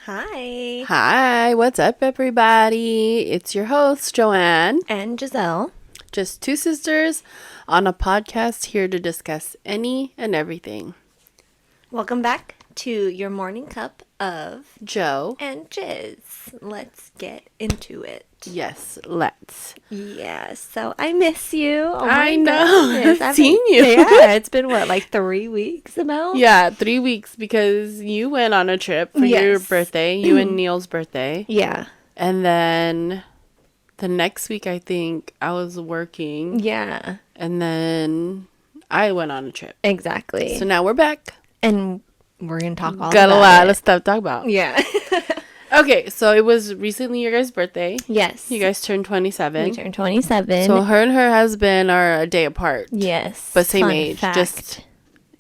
Hi. Hi, what's up, everybody? It's your host, Joanne. And Jiselle. Just two sisters on a podcast here to discuss any and everything. Welcome back to your morning cup of Joe. and Jiz. Let's get into it. Yes, let's. Yeah, so I miss you. Oh I my know. goodness. I've seen you. Yeah, it's been what, like 3 weeks about? Yeah, 3 weeks because you went on a trip for your Yes. birthday, you and Neil's birthday. Yeah. And then the next week, I think I was working. Yeah, And then I went on a trip. exactly. So now we're back. And we're going to talk all Got a about lot it. of stuff to talk about. Yeah. Okay, so it was recently your guys' birthday. Yes. You guys turned 27. We turned 27. So her and her husband are a day apart. Yes. But same Fun age, fact. just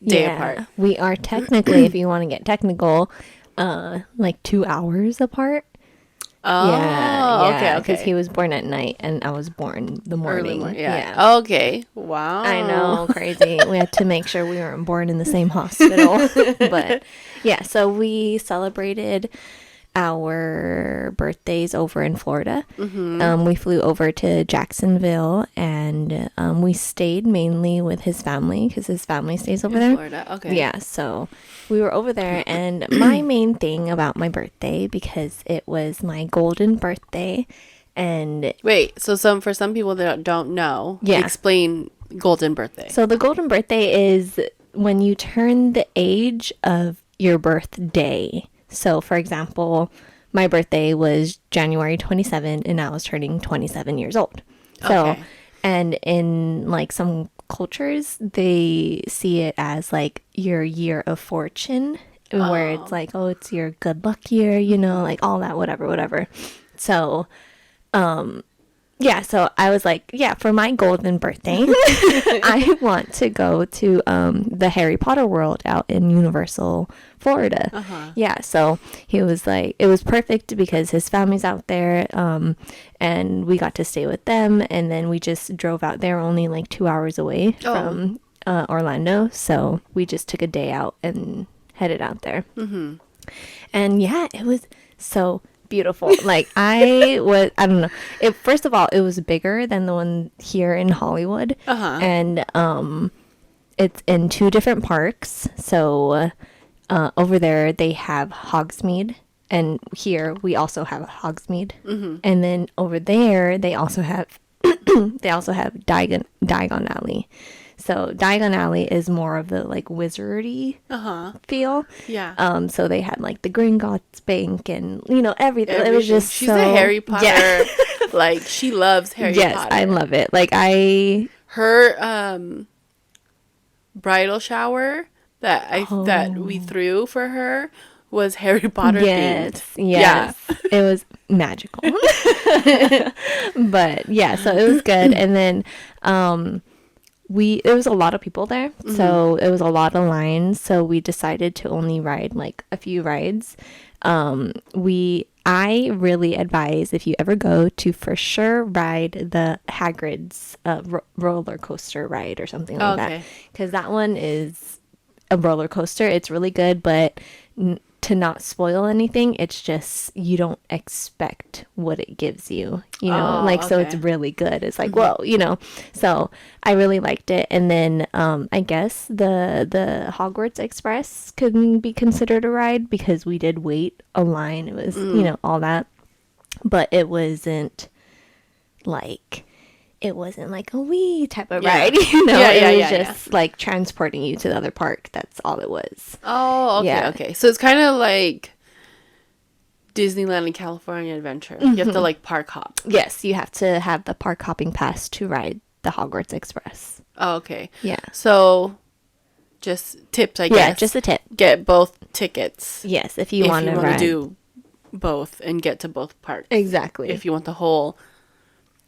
day Yeah, apart. we are technically, if you want to get technical, like 2 hours apart. Oh, okay, Because okay. he was born at night and I was born the morning. Yeah. Okay. Wow. I know, crazy. We had to make sure we weren't born in the same hospital. But yeah, so we celebrated our birthdays over in Florida. We flew over to Jacksonville and we stayed mainly with his family because his family stays over there. Florida. Okay. Yeah, so we were over there, and my main thing about my birthday, because it was my golden birthday, and Wait, so for some people that don't know, Yeah. explain golden birthday. so the golden birthday is when you turn the age of your birthday. So, for example, my birthday was January 27, and I was turning 27 years old. So, Okay. and in like some cultures, they see it as like your year of fortune, where it's like, oh, it's your good luck year, like all that, whatever. So, yeah, so I was like, yeah, for my golden birthday, I want to go to the Harry Potter world out in Universal, Florida. Yeah, so he was like, it was perfect because his family's out there, and we got to stay with them, and then we just drove out there only like 2 hours away from Orlando, so we just took a day out and headed out there. And yeah, it was so beautiful. Like I don't know. First of all, it was bigger than the one here in Hollywood. And it's in 2 different parks. So over there they have Hogsmeade, and here we also have Hogsmeade. And then over there they also have Diagon Alley. So Diagon Alley is more of the like wizardy feel. Yeah. So they had like the Gringotts Bank and everything. It was just She's so, a Harry Potter. Yeah. Like she loves Harry Yes, Potter. I love it. Like Her bridal shower that we threw for her was Harry Potter themed. Yes. It was magical. But yeah, so it was good. And then there was a lot of people there, so it was a lot of lines, so we decided to only ride like a few rides. I really advise, if you ever go, to for sure ride the Hagrid's roller coaster ride or something like that, because that one is a roller coaster. It's really good, but to not spoil anything, it's just you don't expect what it gives you, so it's really good. It's like, whoa, so I really liked it. And then I guess the Hogwarts Express couldn't be considered a ride because we did wait a line. It was all that, but it wasn't like a wee type of ride, it was just like transporting you to the other park. That's all it was. Oh, okay, Yeah. okay. So it's kind of like Disneyland and California Adventure. You have to like park hop. Yes, you have to have the park hopping pass to ride the Hogwarts Express. Oh, okay. Yeah. So just tips, I guess. Yeah, just a tip. Get both tickets. Yes, if you want to ride. Do both and get to both parks. Exactly. If you want the whole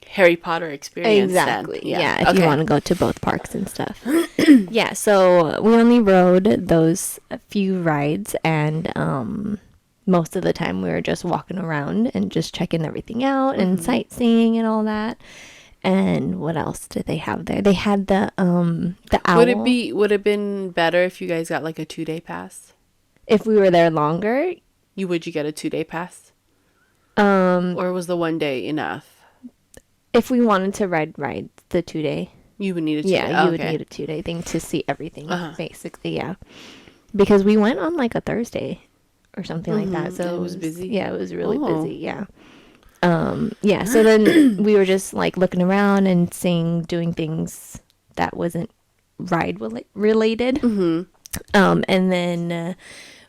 Harry Potter experience. Exactly. Then. Yeah, if you want to go to both parks and stuff. Yeah, so we only rode those few rides, and most of the time we were just walking around and just checking everything out and sightseeing and all that. And what else did they have there? They had the owl. Would it been better if you guys got like a 2-day pass? If we were there longer, would you get a 2-day pass? Or was the 1 day enough? If we wanted to ride the 2 day. You would need a 2-day. Yeah, you would need a 2 day thing to see everything, basically, yeah. Because we went on like a Thursday or something like that. So it was busy? Yeah, it was really busy, yeah. Yeah, so then we were just like looking around and doing things that wasn't ride related. And then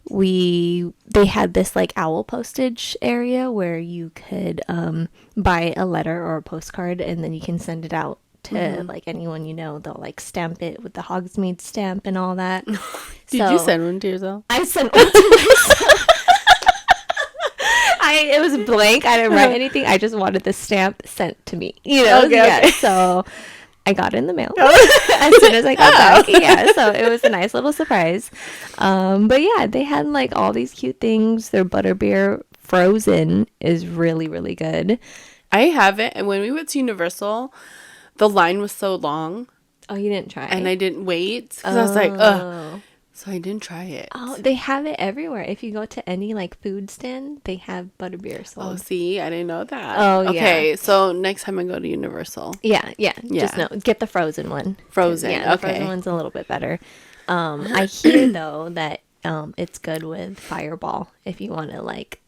they had this like owl postage area where you could buy a letter or a postcard, and then you can send it out to like anyone you know. They'll like stamp it with the Hogsmeade stamp and all that. Did you send one to yourself? I sent one to myself. It was blank. I didn't write anything. I just wanted the stamp sent to me. Okay. So I got it in the mail as soon as I got back. Yeah, so it was a nice little surprise. But yeah, they had like all these cute things. Their butterbeer frozen is really, really good. I haven't. And when we went to Universal, the line was so long. Oh, you didn't try it? And I didn't wait. Because I was like, ugh. So I didn't try it. Oh, they have it everywhere. If you go to any like food stand, they have butterbeer sold. Oh, see, I didn't know that. Oh, yeah. Okay, so next time I go to Universal. Yeah. Just know, get the frozen one. Frozen, yeah, the frozen one's a little bit better. I hear though that it's good with Fireball if you want to like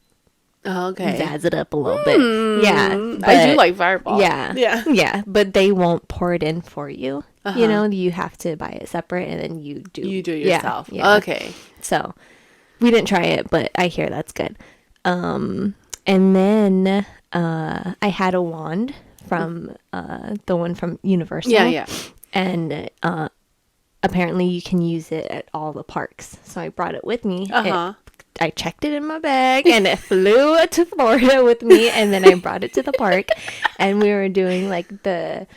zazz it up a little bit. Yeah, but, I do like Fireball. Yeah. But they won't pour it in for you. You know, you have to buy it separate, and then you do it yourself. Yeah. Okay. So we didn't try it, but I hear that's good. And then I had a wand from the one from Universal. Yeah. And apparently you can use it at all the parks. So I brought it with me. I checked it in my bag, and it flew to Florida with me, and then I brought it to the park, and we were doing like the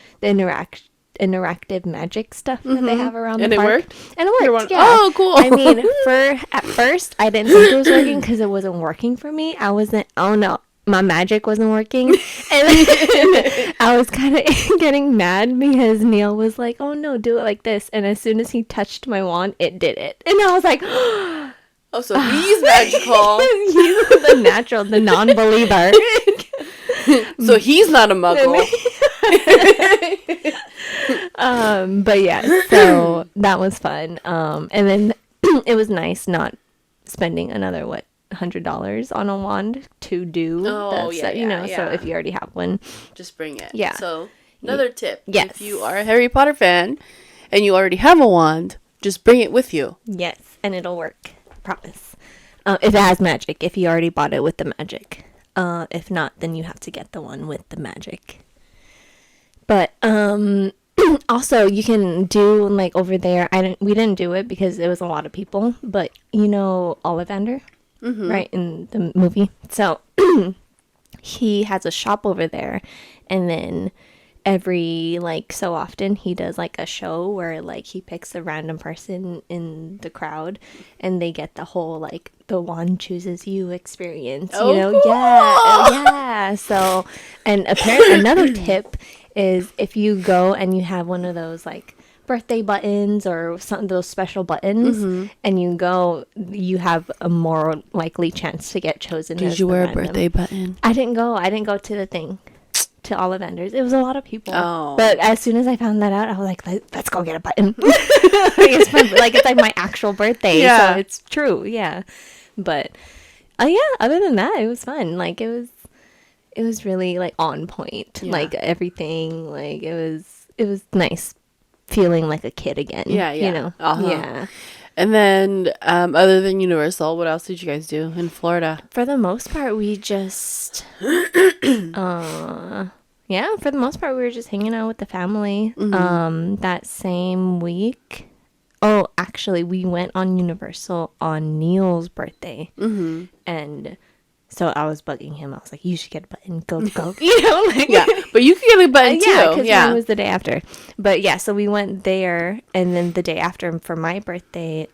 interactive magic stuff that they have around the park. Worked? And it worked, yeah. Oh, cool. I mean, at first, I didn't think it was working because it wasn't working for me. Oh no, my magic wasn't working. And then I was kind of getting mad because Neil was like, oh no, do it like this. And as soon as he touched my wand, it did it. And I was like, oh, so he's magical. He's the natural, the non-believer. So he's not a muggle. But yeah, so that was fun. And then it was nice not spending another $100 on a wand to do that. So if you already have one, just bring it. Yeah. So another tip. Yes. If you are a Harry Potter fan and you already have a wand, just bring it with you. Yes, and it'll work. Promise. If it has magic, if you already bought it with the magic. If not, then you have to get the one with the magic. But also you can do like over there. We didn't do it because it was a lot of people. But you know Ollivander, right, in the movie. So he has a shop over there, and then every like so often he does like a show where like he picks a random person in the crowd, and they get the whole like the wand chooses you experience. Cool. Yeah. So, and apparently another tip is if you go and you have one of those like birthday buttons or some of those special buttons, and you go, you have a more likely chance to get chosen. Did you wear a birthday button? I didn't go to the thing, to Ollivanders. It was a lot of people. Oh. But as soon as I found that out, I was like, let's go get a button. It's like my actual birthday. Yeah. So it's true. Yeah. But yeah, other than that, it was fun. Like it was really like on point. Yeah. Like everything, like it was nice feeling like a kid again. Yeah. You know? Yeah. And then, other than Universal, what else did you guys do in Florida? For the most part, we just, yeah, for the most part, we were just hanging out with the family. That same week. Oh, actually, we went on Universal on Neil's birthday. And so I was bugging him. I was like, you should get a button. Go. You know? Like, yeah. But you could get a button too. Yeah, because mine was the day after. But yeah, so we went there. And then the day after, for my birthday,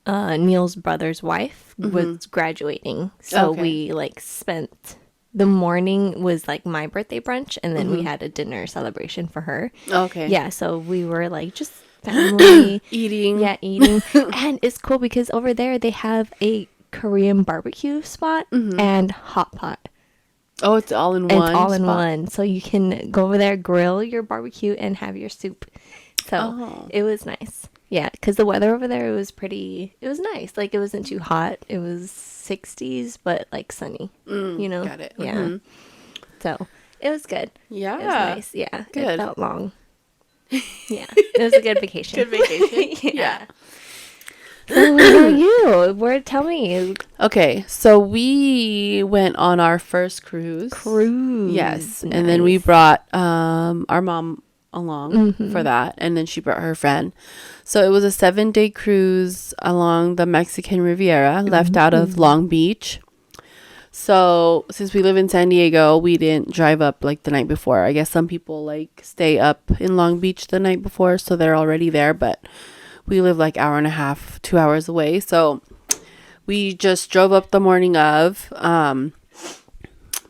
Neil's brother's wife was graduating. So we like spent... The morning was like my birthday brunch. And then we had a dinner celebration for her. Okay. Yeah, so we were like just... family eating. Yeah, eating. And it's cool because over there they have a Korean barbecue spot and hot pot. Oh, it's all in And one it's all in spot? one. So you can go over there, grill your barbecue, and have your soup. So it was nice. Yeah, because the weather over there was it was nice. Like, it wasn't too hot. It was 60s, but like sunny, you know? Got it. Yeah. So it was good. Yeah. It was nice. Yeah. Good. It felt long. Yeah. It was a good vacation. Good vacation. Yeah. So what about you? Tell me. Okay, so we went on our first cruise. Yes. Nice. And then we brought our mom along for that, and then she brought her friend. So it was a 7-day cruise along the Mexican Riviera, left out of Long Beach. So since we live in San Diego, we didn't drive up like the night before. I guess some people like stay up in Long Beach the night before, so they're already there, but we live like hour and a half, 2 hours away. So we just drove up the morning of,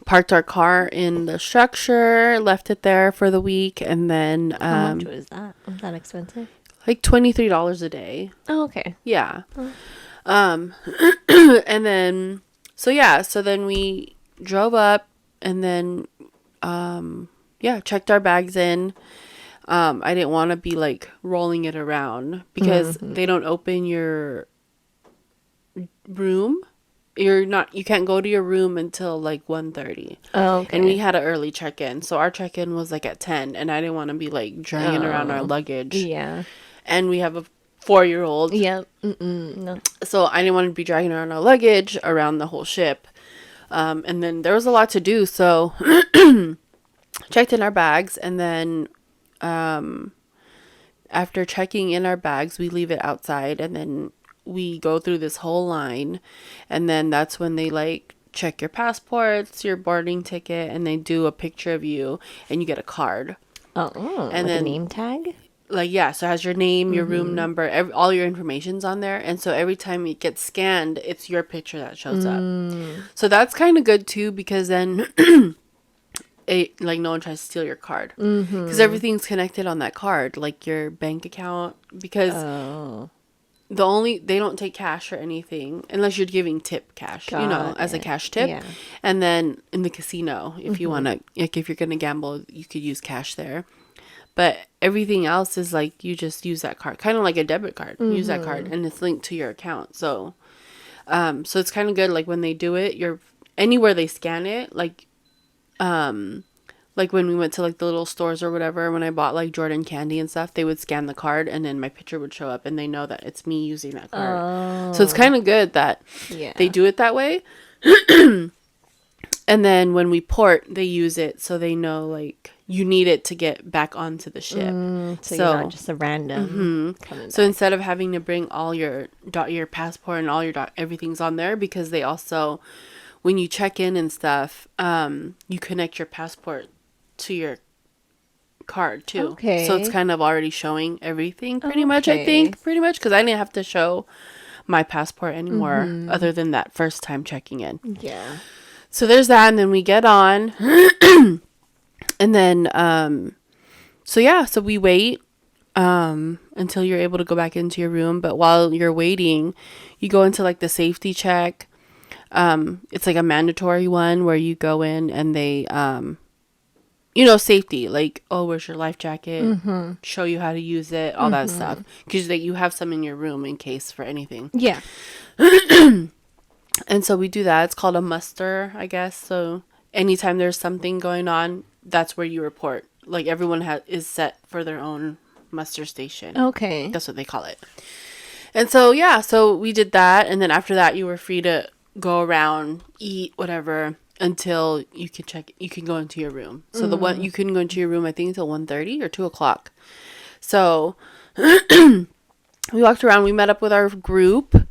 parked our car in the structure, left it there for the week, and then How much was that? Was that expensive? like $23 a day. Oh, okay. Yeah. And then so then we drove up, and then checked our bags in. I didn't want to be like rolling it around because they don't open your room. You can't go to your room until like 1:30. Oh, okay. And we had an early check-in. So our check-in was like at 10, and I didn't want to be like dragging around our luggage. Yeah. And we have a 4-year-old. Yep. No. So I didn't want to be dragging around our luggage around the whole ship. And then there was a lot to do. So checked in our bags, and then after checking in our bags, we leave it outside, and then we go through this whole line, and then that's when they like check your passports, your boarding ticket, and they do a picture of you, and you get a card. Oh, and like then a name tag? Like, yeah, so it has your name, your room number, all your information's on there, and so every time it gets scanned, it's your picture that shows up. So that's kind of good too, because then no one tries to steal your card, because everything's connected on that card, like your bank account, because they don't take cash or anything unless you're giving tip cash, as a cash tip. Yeah. And then in the casino, if you want to, like, if you're going to gamble, you could use cash there. But everything else is like, you just use that card, kind of like a debit card. Use that card, and it's linked to your account. So, so it's kind of good. Like when they do it, anywhere they scan it, like when we went to like the little stores or whatever, when I bought like Jordan candy and stuff, they would scan the card, and then my picture would show up, and they know that it's me using that card. Oh. So it's kind of good that they do it that way. And then when we port, they use it so they know like you need it to get back onto the ship. So you're not just a random coming So back. instead of having to bring all your passport and all your everything's on there, because they also, when you check in and stuff, you connect your passport to your card too. Okay. So it's kind of already showing everything pretty much, I think. Pretty much, because I didn't have to show my passport anymore other than that first time checking in. Yeah. So there's that, and then we get on. And then, so we wait until you're able to go back into your room. But while you're waiting, you go into like the safety check. It's like a mandatory one where you go in and they, safety, like, oh, where's your life jacket? Show you how to use it, all that stuff. Because you have some in your room in case for anything. Yeah. And so we do that. It's called a muster, I guess. So anytime there's something going on, that's where you report. Like everyone is set for their own muster station. Okay. That's what they call it. And so, yeah, so we did that. And then after that, you were free to go around, eat, whatever, until you can go into your room. So you couldn't go into your room, I think, until 1:30 or 2 o'clock. So we walked around. We met up with our group.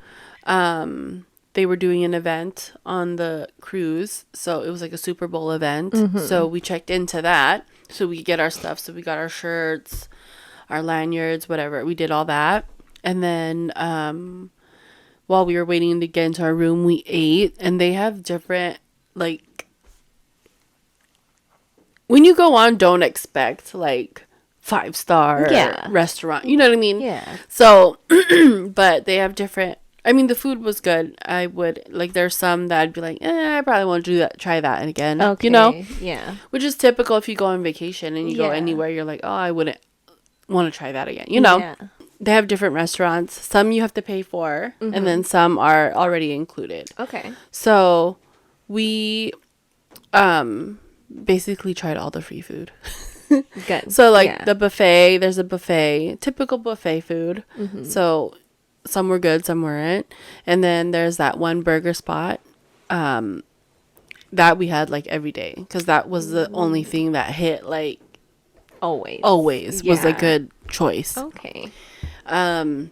They were doing an event on the cruise, so it was like a Super Bowl event. So we checked into that so we could get our stuff. So we got our shirts, our lanyards, whatever. We did all that. And then while we were waiting to get into our room, we ate. And they have different, like, when you go on, don't expect like 5-star restaurant. You know what I mean? Yeah. So, but they have different I mean, the food was good. I would like. There's some that I'd be like, I probably won't try that again. Okay. You know, Yeah. which is typical if you go on vacation and you go anywhere. You're like, oh, I wouldn't want to try that again. You know, they have different restaurants. Some you have to pay for, and then some are already included. Okay. So we basically tried all the free food. Good. So like the buffet, there's a buffet, typical buffet food. So some were good, some weren't. And then there's that one burger spot that we had like every day, because that was the only thing that hit like always was a good choice. Okay. Then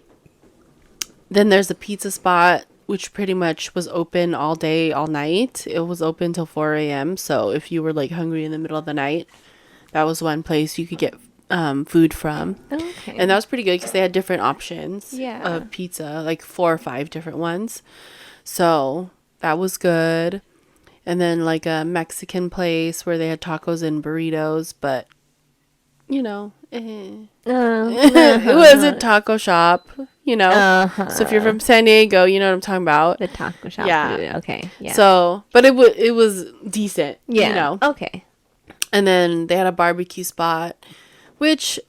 there's a pizza spot, which pretty much was open all day, all night. It was open till 4 a.m. So if you were like hungry in the middle of the night, that was one place you could get food from. Okay. And that was pretty good because they had different options Yeah. of pizza, like 4 or 5 different ones. So that was good. And then like a Mexican place where they had tacos and burritos, but you know, it was a taco shop, you know. So if you're from San Diego, you know what I'm talking about. The taco shop. Yeah. Food. Okay. Yeah. So, but it was decent. yeah. You know. Okay. And then they had a barbecue spot, which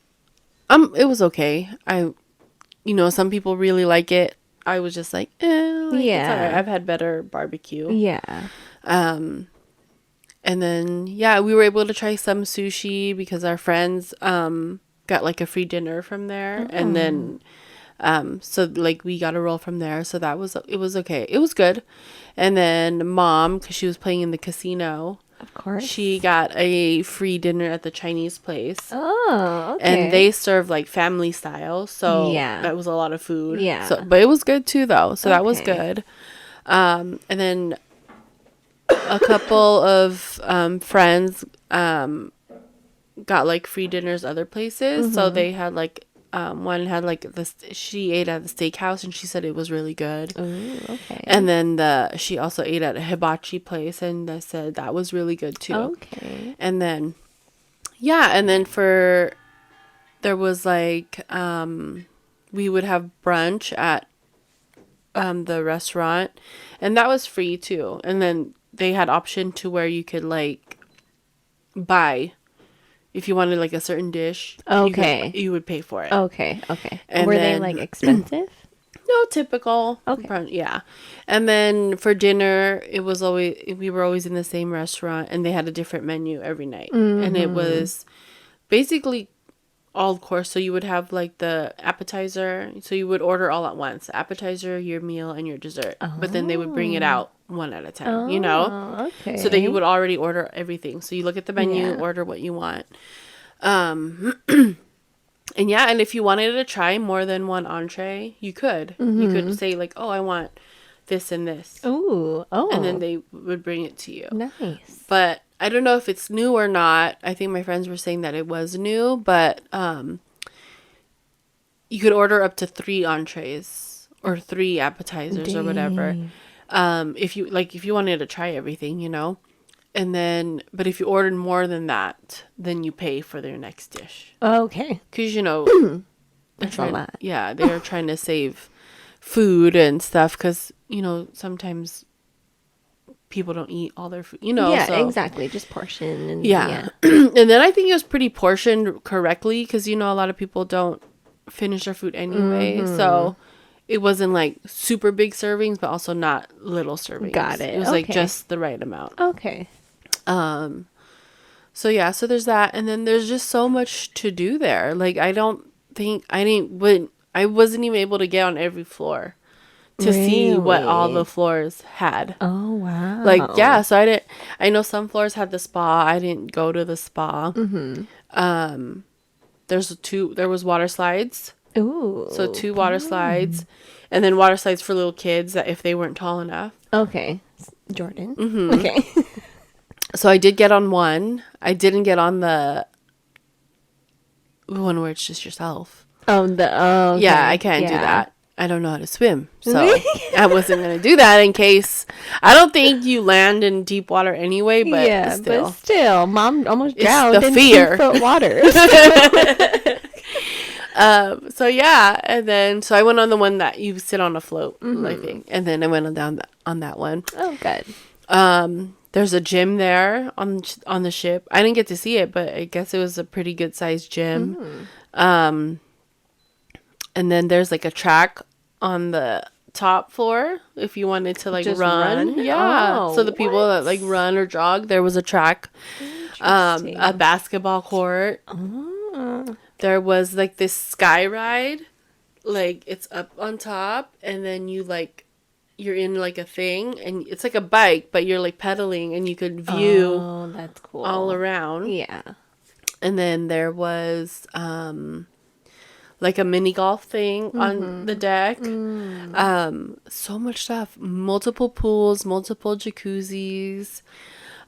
it was okay. Some people really like it. I was just like, it's all right. I've had better barbecue. Yeah. And then we were able to try some sushi because our friends got like a free dinner from there, and then so like we got a roll from there, so it was okay. It was good. And then Mom, because she was playing in the casino, of course, she got a free dinner at the Chinese place. Oh, okay. And they serve like family style, so that was a lot of food. Yeah. So, but it was good too, though. So that was good. And then a couple of friends got like free dinners other places. So they had like one had like she ate at the steakhouse and she said it was really good. Ooh, okay. And then she also ate at a hibachi place and I said that was really good too. Okay. And then there was like we would have brunch at the restaurant, and that was free too. And then they had option to where you could like buy if you wanted like a certain dish. Okay. You would pay for it. Okay. Okay. And were then, they like expensive? No, typical. Okay. Brunch, yeah. And then for dinner, we were always in the same restaurant, and they had a different menu every night. And it was basically all course. So you would have like the appetizer. So you would order all at once: appetizer, your meal, and your dessert. But then they would bring it out one at a time. You know. Okay. So that you would already order everything. So you look at the menu, order what you want. And if you wanted to try more than one entree, you could. You could say like, oh, I want this and this. Oh. And then they would bring it to you. Nice. But I don't know if it's new or not. I think my friends were saying that it was new, but you could order up to 3 entrees or 3 appetizers or whatever. If you wanted to try everything, you know. And then, but if you ordered more than that, then you pay for their next dish. Okay. Because, you know, That's a lot. Yeah, they're trying to save food and stuff because, you know, sometimes people don't eat all their food, you know. Yeah, so. exactly. Just portion. And, Yeah. And then I think it was pretty portioned correctly because, you know, a lot of people don't finish their food anyway. So it wasn't like super big servings, but also not little servings. Got it. It was like just the right amount. Okay. So there's that, and then there's just so much to do there. Like I wasn't even able to get on every floor to see what all the floors had. Oh wow. Like so I know some floors had the spa. I didn't go to the spa. There was water slides. Ooh. So 2 water slides, and then water slides for little kids that if they weren't tall enough. Okay. Jordan. Okay. So I did get on one. I didn't get on the one where it's just yourself. Okay. Yeah, I can't do that. I don't know how to swim, so I wasn't gonna do that in case. I don't think you land in deep water anyway, but still, Mom almost drowned the in fear. 2-foot water. So yeah, and then so I went on the one that you sit on a float, I think, and then I went on that one. Oh, good. There's a gym there on the ship. I didn't get to see it, but I guess it was a pretty good sized gym. And then there's like a track on the top floor if you wanted to like Just run. run? Yeah. Oh, So the people that like run or jog, there was a track. A basketball court. Oh. There was like this sky ride. Like it's up on top and then you're in like a thing and it's like a bike, but you're like pedaling and you could view that's cool. all around. Yeah. And then there was like a mini golf thing on the deck. So much stuff. Multiple pools, multiple jacuzzis.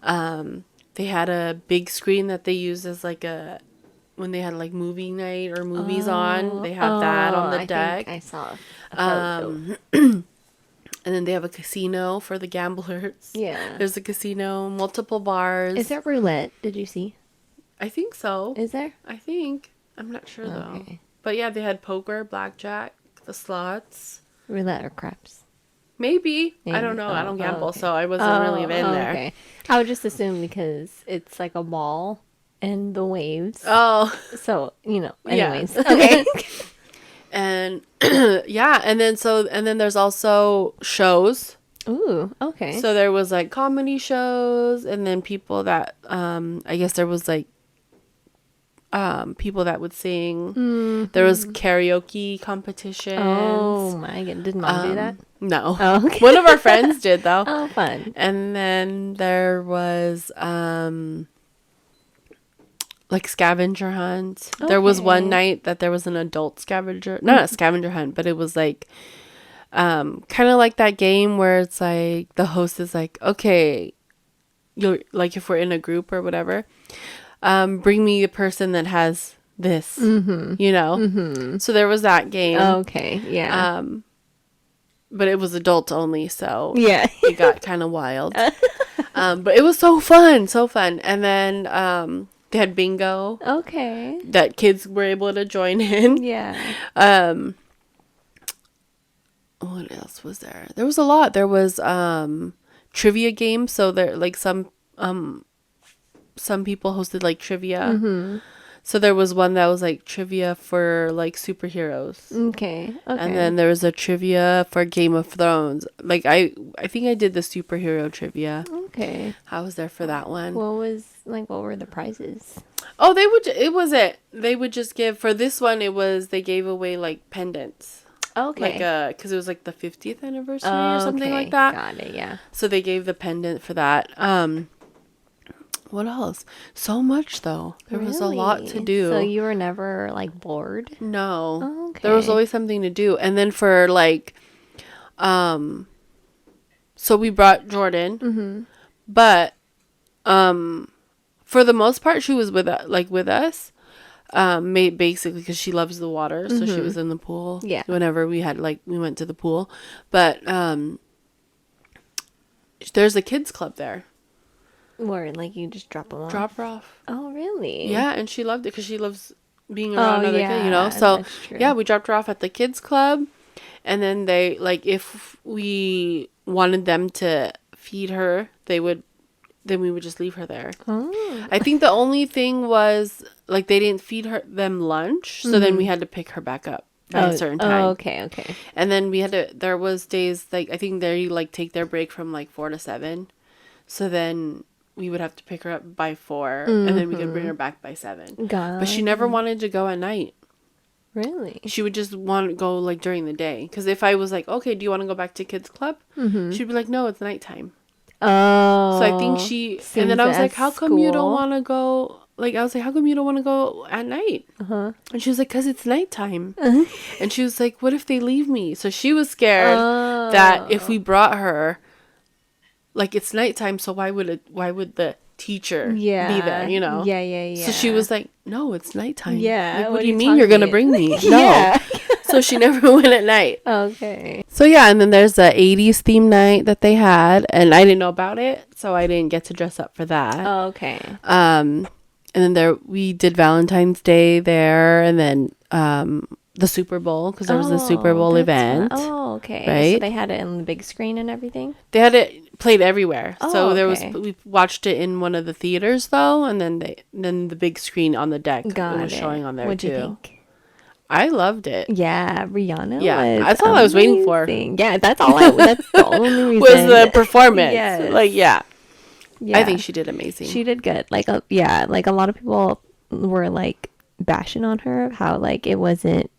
They had a big screen that they used as like when they had like movie night or movies on. They had that on the deck. Think I saw a photo. And then they have a casino for the gamblers. Yeah. There's a casino, multiple bars. Is there roulette? Did you see? I think so. Is there? I think. I'm not sure though. Okay. But yeah, they had poker, blackjack, the slots. Roulette or craps? Maybe. I don't know. I don't gamble, okay. so I wasn't really in there. Okay. I would just assume because it's like a ball and the waves. Oh. So, Yeah. anyways. Okay. And yeah, and then there's also shows. Ooh, okay. So there was like comedy shows and then people that I guess there was like people that would sing. Mm-hmm. There was karaoke competitions. Oh my god, did Mom do that? No. Oh, okay. One of our friends did though. Oh, fun. And then there was like scavenger hunts. Okay. There was one night that there was an adult scavenger, not a scavenger hunt, but it was like kind of like that game where it's like the host is like, okay, you're like if we're in a group or whatever, bring me a person that has this, you know. Mm-hmm. So there was that game. Okay, yeah. But it was adults only, so yeah, it got kind of wild. But it was so fun. And then they had bingo. Okay. That kids were able to join in. Yeah. What else was there? There was a lot. There was trivia games. So there like some people hosted like trivia. Mm-hmm. So there was one that was like trivia for like superheroes. Okay. And then there was a trivia for Game of Thrones. Like I think I did the superhero trivia. Okay. I was there for that one. What were the prizes? Oh, they would just give for this one. They gave away like pendants. Okay. Like because it was like the 50th anniversary or something like that. Got it. Yeah. So they gave the pendant for that. What else? So much though. There was a lot to do. So you were never like bored? No. Oh, okay. There was always something to do. And then for like so we brought Jordan. Mm-hmm. But for the most part she was with us. Basically because she loves the water, so she was in the pool. Yeah. Whenever we went to the pool. But there's a kids club there. Where, like, you just drop them off? Drop her off. Oh, really? Yeah, and she loved it because she loves being around other kids, you know? So, yeah, we dropped her off at the kids club. And then they, like, if we wanted them to feed her, then we would just leave her there. Oh. I think the only thing was, like, they didn't feed them lunch. So then we had to pick her back up by a certain time. Oh, okay. And then there was days, like, I think they, like, take their break from, like, 4 to 7. So then we would have to pick her up by 4, and then we could bring her back by 7. But she never wanted to go at night. Really? She would just want to go, like, during the day. Because if I was like, okay, do you want to go back to kids club? She'd be like, no, it's nighttime. Oh. So I think and then I was like, how come you don't want to go? Like, I was like, how come you don't want to go at night? Uh-huh. And she was like, because it's nighttime. And she was like, what if they leave me? So she was scared that if we brought her, like, it's nighttime, so why would the teacher be there, you know? Yeah. So she was like, no, it's nighttime. Yeah. Like, what do you mean you're going to bring me? No. Yeah. So she never went at night. Okay. So, yeah, and then there's the 80s theme night that they had, and I didn't know about it, so I didn't get to dress up for that. Oh, okay. And and then we did Valentine's Day there, and then the Super Bowl, because there was a Super Bowl event. Okay. Right? So they had it on the big screen and everything? They had it played everywhere. So there was, okay. we watched it in one of the theaters though, and then the big screen on the deck Got it was it. showing on there What'd too. you think? I loved it. Yeah, Rihanna. Yeah, was that's all I was waiting for. amazing. Yeah, that's the only reason. Was the performance. Yes. Like, yeah. Yeah. I think she did amazing. She did good. Like, like a lot of people were like bashing on her how like it wasn't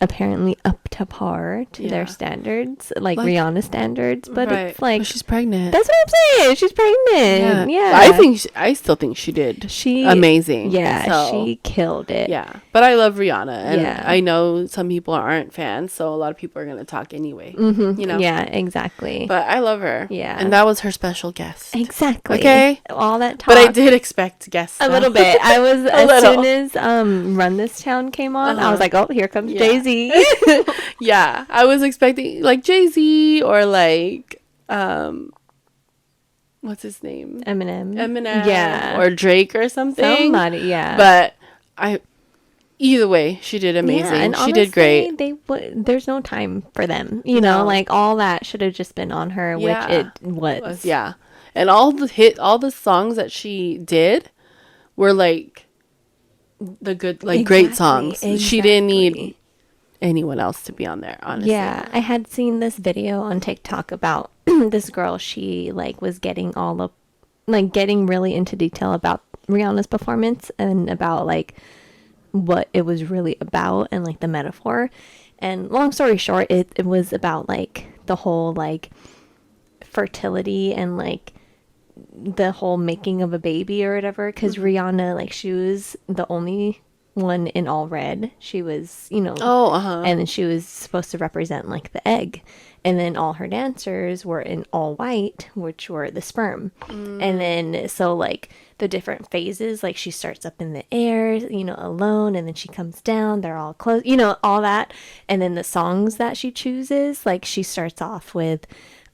apparently up to par to their standards, like Rihanna standards, but right. it's like, But she's pregnant. that's what I'm saying. She's pregnant. Yeah. I still think she did She amazing. Yeah, So, she killed it. yeah, but I love Rihanna, and Yeah. I know some people aren't fans, so a lot of people are gonna talk anyway. Mm-hmm. You know. Yeah, exactly. But I love her. Yeah. And that was her special guest. Exactly. Okay. All that talk. But I did expect guests. A though. little bit. I was as little. soon as Run This Town came on, I was like, oh, here comes Yeah. Jay-Z. Yeah, I was expecting like Jay-Z or like what's his name? Eminem. Yeah. Or Drake or something. Somebody, yeah. But either way, she did amazing. Yeah, and she did great. There's no time for them. You know, like all that should have just been on her, Yeah. which it was. Yeah. And all the songs that she did were like the good, like great songs. She didn't need anyone else to be on there, honestly. Yeah, I had seen this video on TikTok about this girl. She like was getting getting really into detail about Rihanna's performance and about like what it was really about and like the metaphor. And long story short, it was about like the whole like fertility and like the whole making of a baby or whatever, because Rihanna, like, she was the only one in all red. She was, you know, and then she was supposed to represent like the egg, and then all her dancers were in all white, which were the sperm. And then so like the different phases, like she starts up in the air, you know, alone, and then she comes down, they're all close, you know, all that. And then the songs that she chooses, like she starts off with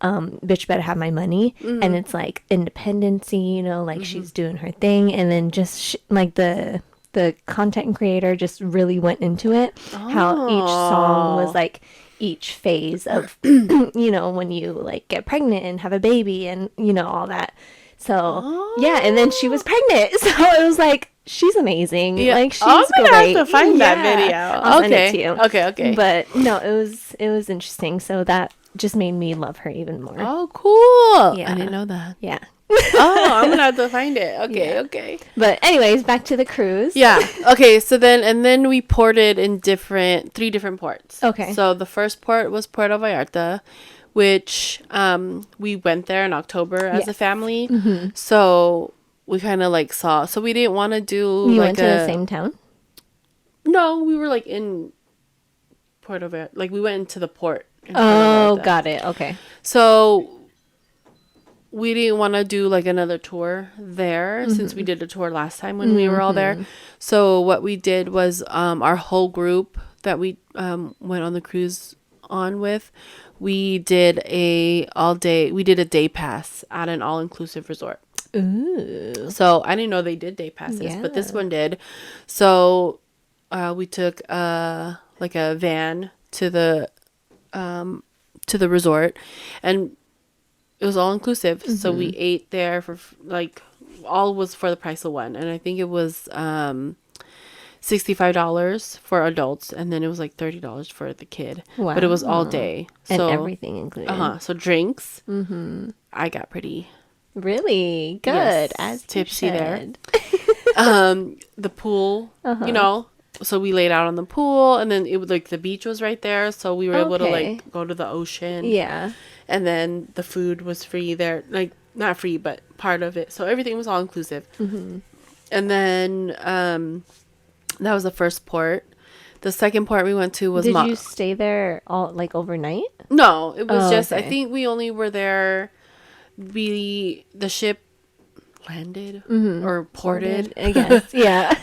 Bitch Better Have My Money, and it's like independency, you know, like she's doing her thing. And then just like the content creator just really went into it, how each song was like each phase of you know, when you like get pregnant and have a baby and, you know, all that. So yeah, and then she was pregnant, so it was like, she's amazing. Yeah. Like, she's I'm gonna great. have to find that video. I'll send it to you. Okay. But no, it was interesting. So that just made me love her even more. Oh, cool. Yeah. I didn't know that. Yeah. I'm gonna have to find it. Okay. But anyways, back to the cruise. Yeah. Okay. So then we ported in 3 different ports. Okay. So the first port was Puerto Vallarta, which we went there in October as a family. So we kind of like saw. So we didn't want to do. You went to the same town? No, we were like in Puerto Vallarta. Like we went into the port. Oh, got it. Okay. So we didn't want to do like another tour there since we did a tour last time when we were all there. So what we did was our whole group that we went on the cruise on with, we did a day pass at an all-inclusive resort. Ooh. So I didn't know they did day passes, but this one did. So we took like a van to the resort, and it was all inclusive. So we ate there for like all was for the price of one, and I think it was $65 for adults, and then it was like $30 for the kid. Wow. But it was all day, so and everything included. So drinks. I got pretty really good, as tipsy there. The pool, you know. So we laid out on the pool, and then it was like the beach was right there, so we were able to like go to the ocean. Yeah. And then the food was free there, like not free, but part of it. So everything was all inclusive. And then that was the first port. The second port we went to was. Did you stay there all like overnight? No, it was just. Okay. I think we only were there. The ship landed or ported, I guess. Yeah.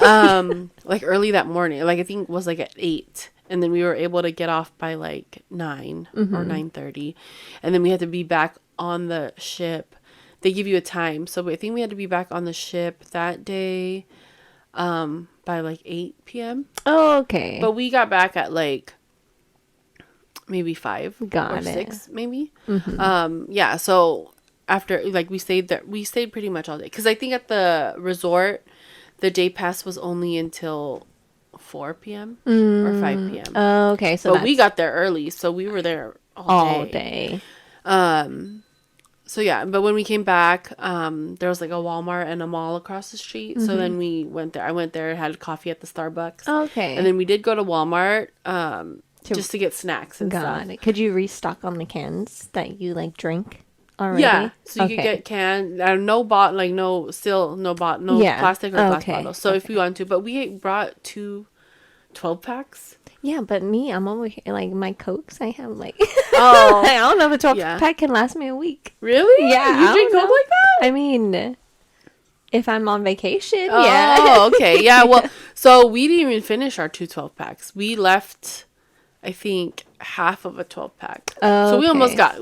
Like early that morning, like I think it was like at 8, and then we were able to get off by like 9 or 9:30, and then we had to be back on the ship. They give you a time, so I think we had to be back on the ship that day by like 8 p.m. Oh, okay. But we got back at like maybe 5 Got or it. 6 maybe. Yeah, so after like we stayed pretty much all day, because I think at the resort the day pass was only until 4 p.m. or 5 p.m. Oh, okay. So But we got there early, so we were there all day. So yeah, but when we came back, there was like a Walmart and a mall across the street. So then we went there. I went there, had coffee at the Starbucks. Okay. And then we did go to Walmart just to get snacks and Got stuff. it. Could you restock on the cans that you like drink already? Yeah, so you could get canned, no plastic or glass bottles. So if you want to, but we brought 2 12-packs. Yeah, but me, I'm over here like my Cokes. I have like Oh, I don't know if a 12 yeah. pack can last me a week. Really? Yeah, You I drink don't Coke know. like that? I mean, if I'm on vacation, Oh, yeah. okay. Yeah, well, so we didn't even finish our 2 12-packs. We left, I think, half of a 12-pack. Oh, So we almost okay. got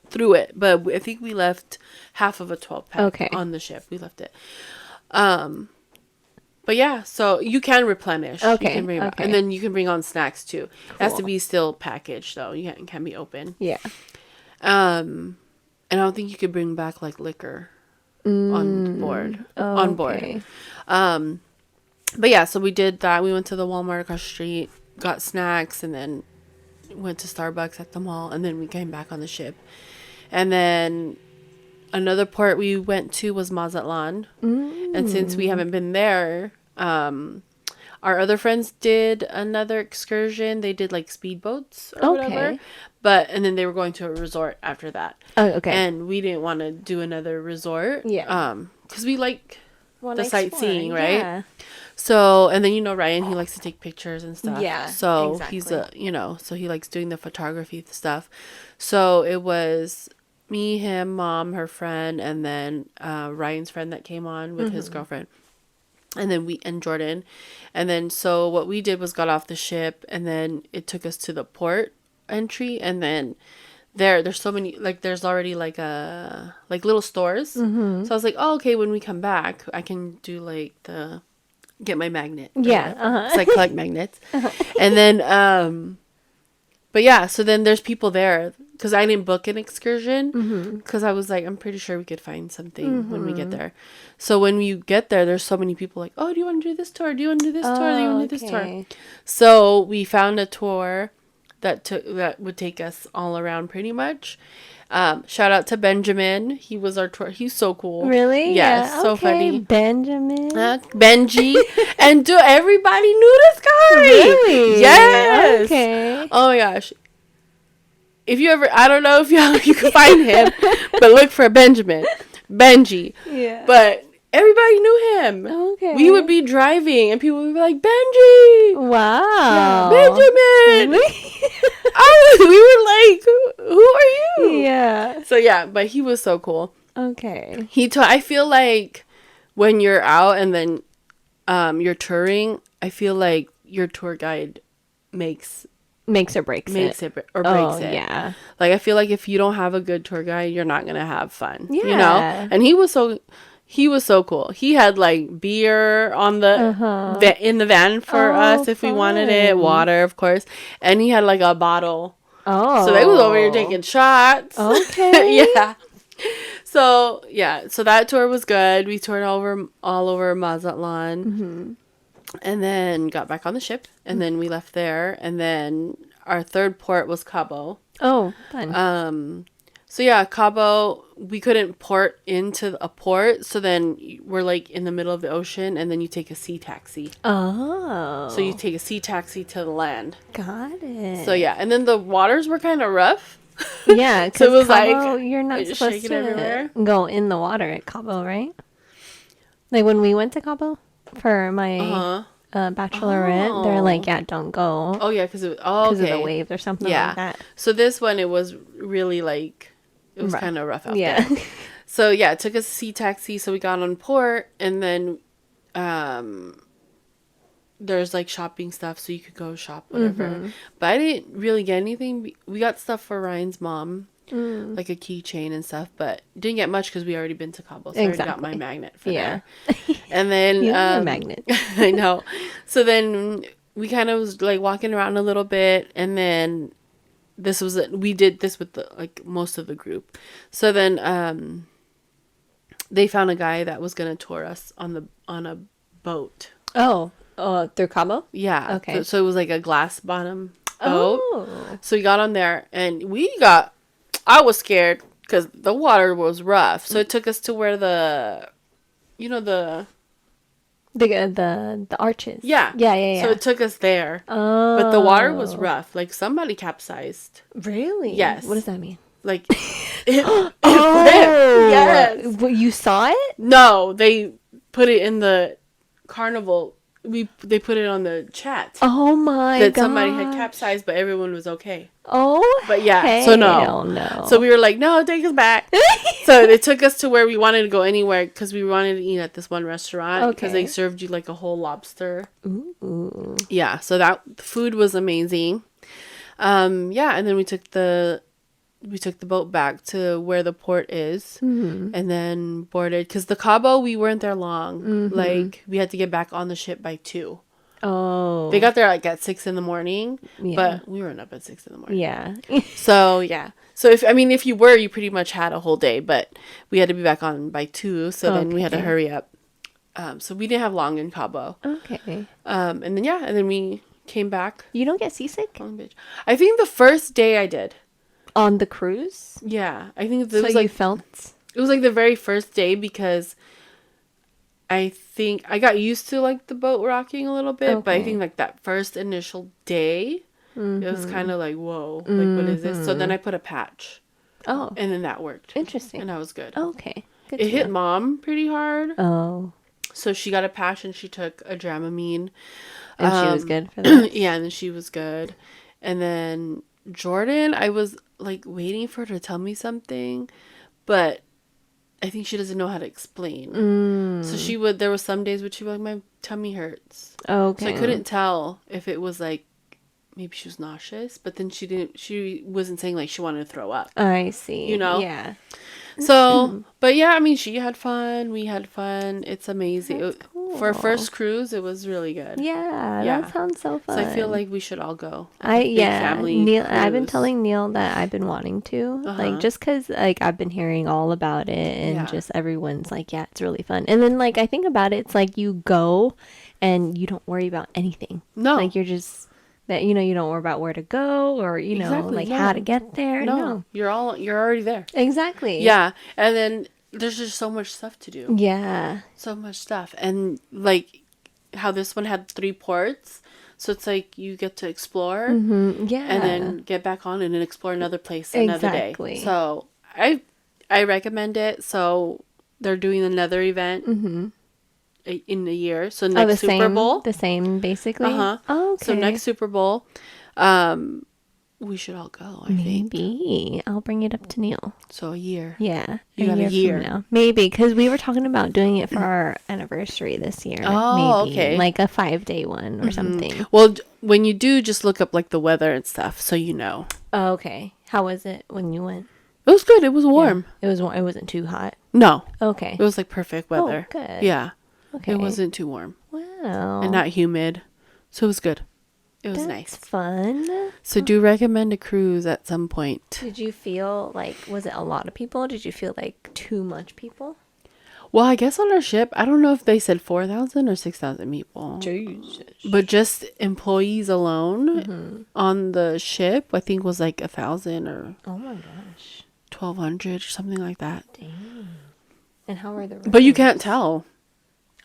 through it, but I think we left half of a 12-pack Okay. on the ship. We left it. But yeah, so you can replenish. Okay, You can bring okay. And then you can bring on snacks too. It has to Cool. be still packaged though. It can be open. Yeah. And I don't think you could bring back like liquor on board. On board. Okay. But yeah, so we did that. We went to the Walmart across the street, got snacks, and then went to Starbucks at the mall, and then we came back on the ship. And then another port we went to was Mazatlan. And since we haven't been there, our other friends did another excursion. They did like speedboats or whatever. And then they were going to a resort after that. Oh, okay. And we didn't want to do another resort. Yeah. Because we like Wanna the sightseeing, explore, right? yeah. So, and then, Ryan, he likes to take pictures and stuff. Yeah, So exactly. he's so he likes doing the photography stuff. So it was me, him, mom, her friend, and then Ryan's friend that came on with his girlfriend. And then and Jordan. And then, so what we did was got off the ship, and then it took us to the port entry. And then there's so many, like, there's already like little stores. So I was like, oh, okay, when we come back, I can do like get my magnet. Yeah. So I collect magnets. And then, but yeah, so then there's people there, because I didn't book an excursion, because I was like, I'm pretty sure we could find something when we get there. So when you get there, there's so many people like, oh, do you want to do this tour? Do you want to do this tour? Do you want to do this tour? So we found a tour that would take us all around pretty much. Shout out to Benjamin. He was our tour. He's so cool. Really? Yes, Yeah. so Okay. funny. Benjamin. Benji. And everybody knew this guy. Really? Yes. Okay. Oh my gosh. If you ever, I don't know if you can find him, but look for Benji. Yeah. But everybody knew him. Okay. We would be driving and people would be like, Benji. Wow. Benjamin. Really? We were like, who are you? Yeah. So yeah, but he was so cool. Okay. I feel like when you're out and then you're touring, I feel like your tour guide makes or breaks it or breaks it. Yeah. Like, I feel like if you don't have a good tour guide, you're not gonna have fun. Yeah. And he was so cool. He had like beer on in the van for us if we wanted it, water, of course, and he had like a bottle. Oh. So they was over here taking shots. Okay. Yeah. So that tour was good. We toured all over Mazatlan. And then got back on the ship, and then we left there, and then our third port was Cabo. Oh, fun. So yeah, Cabo, we couldn't port into a port, so then we're like in the middle of the ocean, and then you take a sea taxi. Oh. So you take a sea taxi to the land. Got it. So yeah, and then the waters were kind of rough. Yeah, because So it was Cabo, like, you're not just supposed shaking to everywhere. go in the water at Cabo, right? Like when we went to Cabo for my bachelorette, they're like, yeah, don't go. Oh yeah, because of okay. the waves or something Yeah. like that. So this one, it was really like, it was Rough. kind of rough out Yeah. there. So yeah, it took us a sea taxi. So we got on port, and then there's like shopping stuff, so you could go shop whatever. But I didn't really get anything. We got stuff for Ryan's mom. like a keychain and stuff, but didn't get much because we already been to Cabo, so I already got my magnet for there. And then You and your magnet. I know. So then we kind of was like walking around a little bit, and then we did this with like most of the group. So then they found a guy that was gonna tour us on a boat. Oh, through Cabo? Yeah. Okay. So it was like a glass bottom boat. Oh. So we got on there, and I was scared because the water was rough. So it took us to where the arches. Yeah. Yeah. So it took us there. Oh. But the water was rough. Like somebody capsized. Really? Yes. What does that mean? Like it Oh. Yes. What, you saw it? No, they put it in the carnival. They put it on the chat. Oh my god. That somebody had capsized, but everyone was okay. Oh. But yeah, so no. Hell no. So we were like, no, take us back. So they took us to where we wanted to go anywhere because we wanted to eat at this one restaurant because they served you like a whole lobster. Ooh. Yeah, so the food was amazing. Yeah, and then we took the boat back to where the port is, and then boarded because the Cabo we weren't there long. Like we had to get back on the ship by 2. Oh. They got there like at 6 a.m, Yeah. but we weren't up at 6 a.m. Yeah. So yeah. So if you were, you pretty much had a whole day, but we had to be back on by 2, so then we had to hurry up. So we didn't have long in Cabo. Okay. And then we came back. You don't get seasick On the beach. I think the first day I did. on the cruise? Yeah, I think So was you like felt? it was like the very first day because I think I got used to like the boat rocking a little bit, but I think like that first initial day, it was kind of like, whoa, like what is this? So then I put a patch. Oh, And then that worked. interesting. And I was good. Okay. Good It to hit know. Mom pretty hard. Oh, So she got a patch and she took a Dramamine. and she was good for that. Yeah, and then she was good. And then Jordan, I was like waiting for her to tell me something, but I think she doesn't know how to explain. So there was some days where she was like, my tummy hurts. Okay. So I couldn't tell if it was like, maybe she was nauseous, but then she wasn't saying like she wanted to throw up. I see. You know? Yeah. So, but yeah, I mean, she had fun. We had fun. It's amazing. That's cool. For a first cruise, it was really good. Yeah, Yeah. that sounds so fun. So I feel like we should all go. Like a big family Neil, I've been cruise. telling Neil that I've been wanting to, like, just because, like, I've been hearing all about it, and just everyone's like, yeah, it's really fun. And then, like, I think about it, it's like you go and you don't worry about anything. No. Like, you're just that, you don't worry about where to go or, Exactly, like no. how to get there. No. You're already there. Exactly. Yeah. And then there's just so much stuff to do. Yeah. So much stuff. And like how this one had 3 ports. So it's like you get to explore Yeah. and then get back on and then explore another place another Exactly. day. So I recommend it. So they're doing another event in a year. So next Super Bowl. The same, basically. Uh-huh. Oh, okay. So next Super Bowl, we should all go, I think. Maybe I'll bring it up to Neil. So a year. Yeah, You got a year. from now. Maybe because we were talking about doing it for our anniversary this year. Oh, maybe. okay. Like a 5-day one or something. Well, when you do, just look up like the weather and stuff so you know. Oh, okay. How was it when you went? It was good. It was warm. It was. It wasn't too hot. No. Okay. It was like perfect weather. Oh, good. Yeah. Okay. It wasn't too warm Wow. and not humid. So it was good. It was That's nice. fun. So do recommend a cruise at some point. Did you feel like, was it a lot of people? Did you feel like too much people? Well, I guess on our ship, I don't know if they said 4,000 or 6,000 people. Jesus. But just employees alone on the ship, I think was like 1,000 or Oh my gosh. 1,200 or something like that. Dang. And how are the But you rooms? can't tell.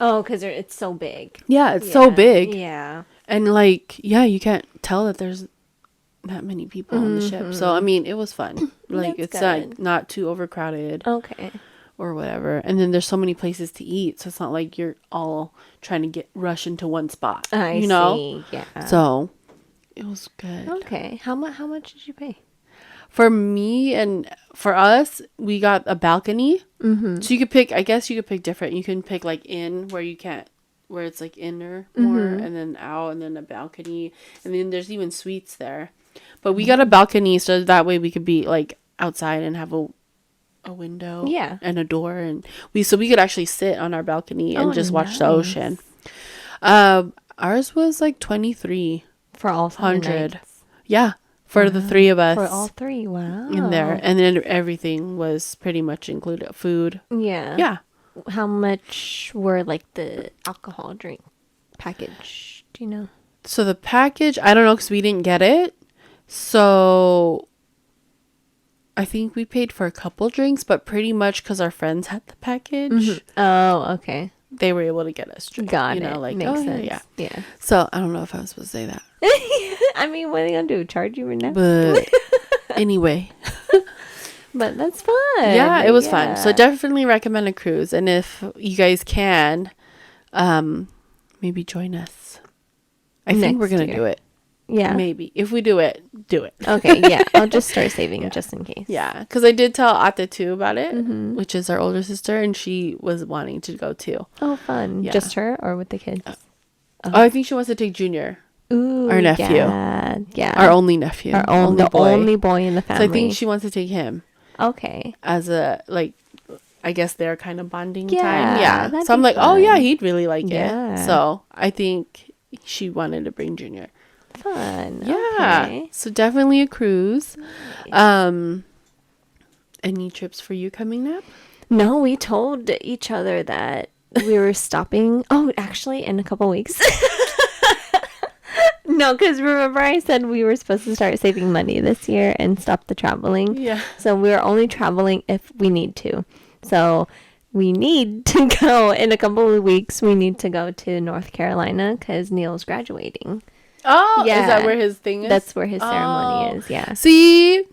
Oh, because it's so big. Yeah, it's so big. Yeah. And like, yeah, you can't tell that there's that many people on the ship. So, I mean, it was fun. Like, That's it's like good. not too overcrowded Okay. or whatever. And then there's so many places to eat. So it's not like you're all trying to rush into one spot. I you know? see. Yeah. So it was good. Okay. How much did you pay? For me and for us, we got a balcony. So you could pick, I guess you could pick different. You can pick like in where you can't, where it's like inner more and then out and then a balcony. And then there's even suites there. But we got a balcony so that way we could be like outside and have a window Yeah. and a door, and we could actually sit on our balcony and just watch the nice. ocean. Ours was like 2300 For all 7 nights. yeah, for the three of us For all 3. Wow. in there, and then everything was pretty much included. Food. Yeah. How much were like the alcohol drink package? Do you know? So the package, I don't know, because we didn't get it. So I think we paid for a couple drinks, but pretty much because our friends had the package, Oh, okay. they were able to get us drinks. Got you know, it. like, Makes oh, sense. yeah. So I don't know if I was supposed to say that. I mean, what are they gonna do? Charge you or not? But anyway. But that's fun. Yeah, it was fun. So definitely recommend a cruise. And if you guys can, maybe join us. I think we're going to do it. Yeah. Maybe. If we do it, do it. Okay, yeah. I'll just start saving just in case. Yeah, because I did tell Ate too about it, which is our older sister, and she was wanting to go too. Oh, fun. Yeah. Just her or with the kids? Oh, I think she wants to take Junior. Ooh, our nephew. Yeah. Our only nephew. The only boy in the family. So I think she wants to take him. Okay. As a, like, I guess they're kind of bonding Yeah, time. Yeah. that'd So I'm be like, oh, fun. yeah, he'd really like Yeah. it. So I think she wanted to bring Junior. Fun. Yeah. Okay. So definitely a cruise. Any trips for you coming up? No, we told each other that we were stopping. Oh, actually, in a couple weeks. No, because remember I said we were supposed to start saving money this year and stop the traveling. Yeah. So we're only traveling if we need to. So we need to go in a couple of weeks. We need to go to North Carolina because Neil's graduating. Oh, Yeah. Is that where his thing is? That's where his ceremony is. Yeah. See,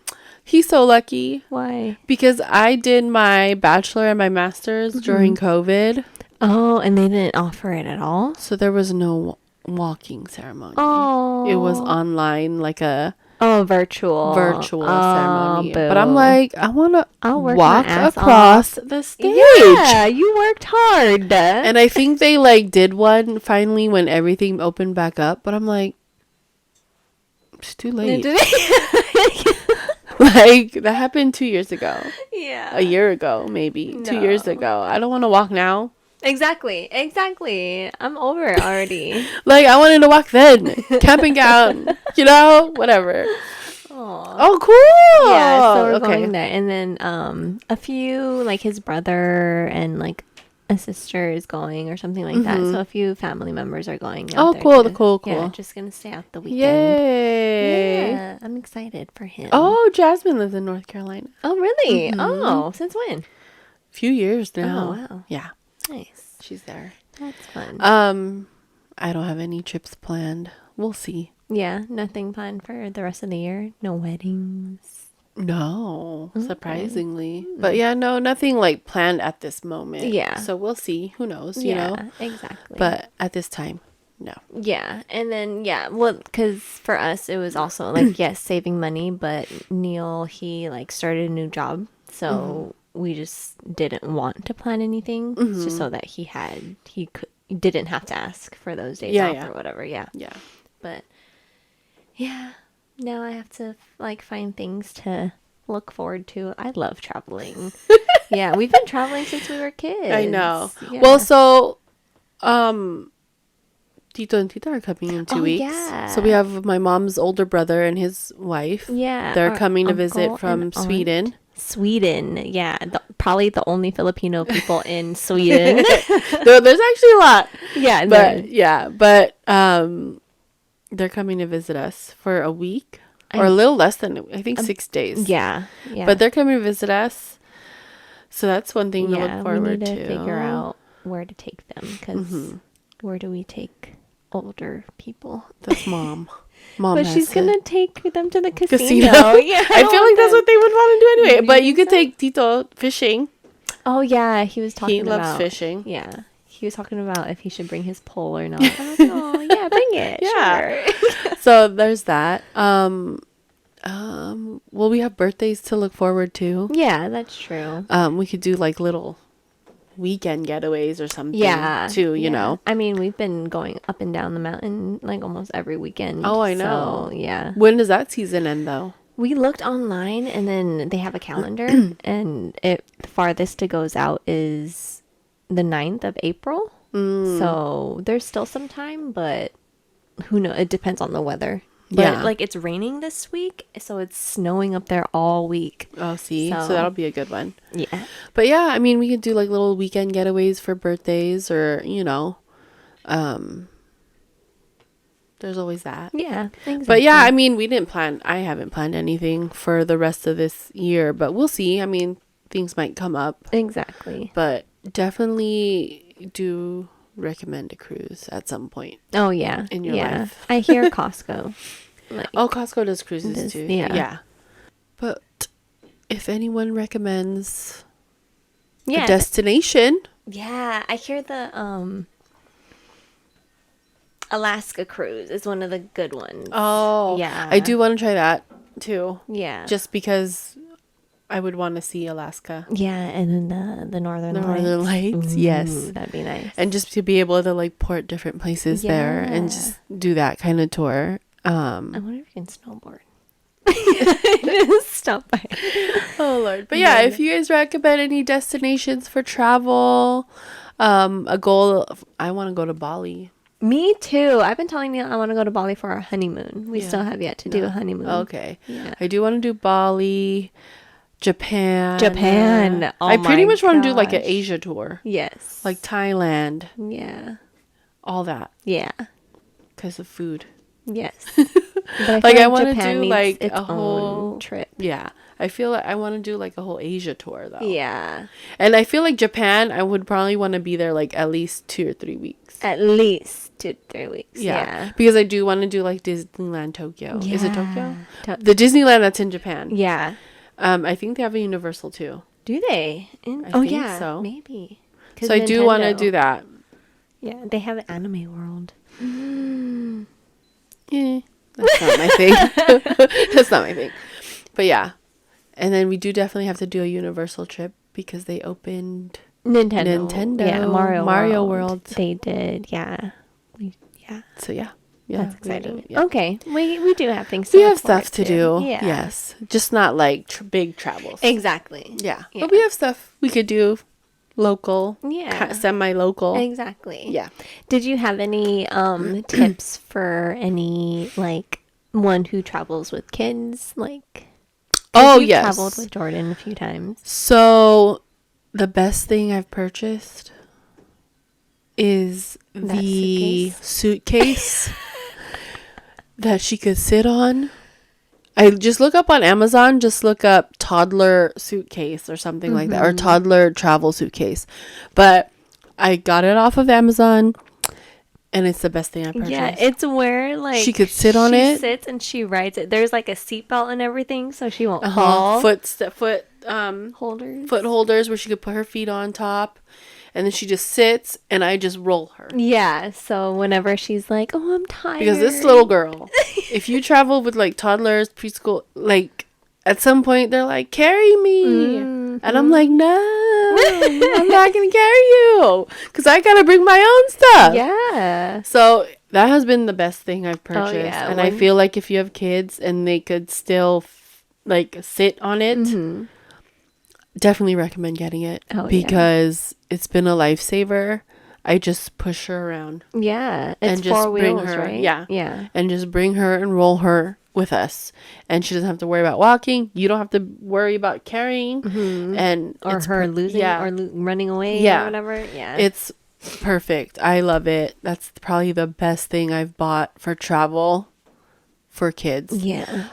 he's so lucky Why? because I did my bachelor and my master's during COVID. Oh, and they didn't offer it at all? So there was no walking ceremony. Oh. It was online, like a virtual ceremony. Boo. But I'm like, I want to work walk my ass across the stage. Yeah, you worked hard. And I think they like did one finally when everything opened back up. But I'm like, it's too late. Like, that happened 2 years ago. Yeah. A year ago, maybe. 2 years ago. I don't want to walk now. Exactly. I'm over it already. Like, I wanted to walk then. Camping out. You know? Whatever. Aww. Oh, cool. Yeah, so we're going there. And then a few, like his brother and like a sister is going or something like that. So a few family members are going out there cool. too. Cool. Yeah, just going to stay out the weekend. Yay. Yeah, I'm excited for him. Oh, Jasmine lives in North Carolina. Oh, really? Oh, since when? A few years now. Oh, wow. Yeah. Nice. She's there. That's fun. I don't have any trips planned. We'll see. Yeah, nothing planned for the rest of the year. No weddings. No, surprisingly. But yeah, no, nothing like planned at this moment. Yeah. So we'll see. Who knows, you know? Exactly. But at this time, no. Yeah. And then, well, because for us, it was also like, yes, saving money, but Neil, he like started a new job. So we just didn't want to plan anything just so that he didn't have to ask for those days off or whatever. Yeah. Yeah. But yeah, now I have to like find things to look forward to. I love traveling. Yeah, we've been traveling since we were kids. I know. Yeah. Well, so Tito and Tita are coming in 2 weeks. Yeah. So we have my mom's older brother and his wife. Yeah. They're our coming to uncle visit from and aunt. Sweden. Sweden, yeah. Probably the only Filipino people in Sweden. There's actually a lot. Yeah. But they're coming to visit us for a week or a little less than, I think, 6 days. Yeah. But they're coming to visit us. So that's one thing to look forward we need to. to figure out where to take them because where do we take older people? That's mom. Mom But has she's it. gonna take them to the casino. Yeah, I feel like that's what they would want to do anyway. But you could take Tito fishing. Oh yeah, he was talking about. He loves fishing. Yeah, he was talking about if he should bring his pole or not. I was like, oh yeah, bring it. Yeah. Sure. So there's that. Well, we have birthdays to look forward to. Yeah, that's true. We could do like little weekend getaways or something. Yeah. Too, you know. I mean, we've been going up and down the mountain like almost every weekend. Oh, I know. So, yeah. When does that season end though? We looked online and then they have a calendar and it the farthest it goes out is the 9th of April. So there's still some time, but who knows? It depends on the weather. But Yeah. like it's raining this week, so it's snowing up there all week. Oh, see? So So- that'll be a good one. Yeah. But yeah, I mean, we could do like little weekend getaways for birthdays or, there's always that. Yeah. Exactly. But yeah, I mean, I haven't planned anything for the rest of this year, but we'll see. I mean, things might come up, Exactly. but definitely do recommend a cruise at some point. Oh yeah. In your yeah. life. I hear Costco. Like, Oh, Costco does cruises Does- too. yeah. Yeah. But if anyone recommends yeah. a destination, Yeah, I hear the Alaska cruise is one of the good ones. oh, Yeah. I do want to try that too. Yeah. Just because I would want to see Alaska. yeah, and then the Northern The Lights. Northern Lights, yes. Ooh, that'd be nice. And just to be able to like port different places there and Yeah. just do that kind of tour. I wonder if you can snowboard. Stop by. Oh Lord. But yeah, if you guys recommend any destinations for travel, a goal, I want to go to Bali. Me too. I've been telling you I want to go to Bali for our honeymoon. We Yeah. still have yet to do a honeymoon. Okay. Yeah. I do want to do Bali, Japan. Japan. Oh I pretty my much want to do like an gosh. Asia tour, Yes. like Thailand, yeah. all that Yeah. because of food. Yes. But Like, feel I wanna Japan do, needs like, its a own whole- trip. Yeah. I feel like I want to do like a whole Asia tour though. Yeah. And I feel like Japan, I would probably want to be there like at least 2 or 3 weeks. At least 2 to 3 weeks. Yeah. Yeah. Because I do want to do like Disneyland Tokyo. Is it Tokyo? To- The Disneyland that's in Japan. yeah. I think they have a Universal too. Do they? I oh think yeah. so. Maybe. 'Cause So I do want to Nintendo. do that. Yeah. They have an anime world. That's not my thing. That's not my thing. But yeah. And then we do definitely have to do a Universal trip because they opened Nintendo. Yeah. Mario World. They did. Yeah. Yeah. So yeah. Yeah. That's we gotta exciting. do it, yeah. Okay. We do have things to We look have stuff forward to do. Yeah. Yes. Just not like big travels. Exactly. Yeah. Yeah. But we have stuff we could do local. Yeah. Semi-local. Exactly. Yeah. Did you have any tips for any like one who travels with kids? Like, 'cause Oh, you've yes. traveled with Jordan a few times. So the best thing I've purchased is That the suitcase that she could sit on. I just look up on Amazon, just look up toddler suitcase or something like that, or toddler travel suitcase. But I got it off of Amazon and it's the best thing I purchased. Yeah, it's where like She could sit on it. She sits and she rides it. There's like a seatbelt and everything, so she won't Uh-huh. fall. Foot Holders. foot holders where she could put her feet on top, and then she just sits and I just roll her. Yeah, so whenever she's like, "Oh, I'm tired," Because this little girl, if you travel with like toddlers, preschool, like at some point they're like, carry me. And I'm like, no, I'm not going to carry you because I got to bring my own stuff. yeah, So that has been the best thing I've purchased. yeah, And I when- feel like if you have kids and they could still like sit on it, definitely recommend getting it Oh, yeah. because it's been a lifesaver. I just push her around yeah. It's and just 4 bring wheels, her, right? yeah, yeah. and just bring her and roll her with us, and she doesn't have to worry about walking. You don't have to worry about carrying, and Or it's her losing yeah, or running away Yeah. or whatever. Yeah, it's perfect. I love it. That's probably the best thing I've bought for travel for kids. yeah.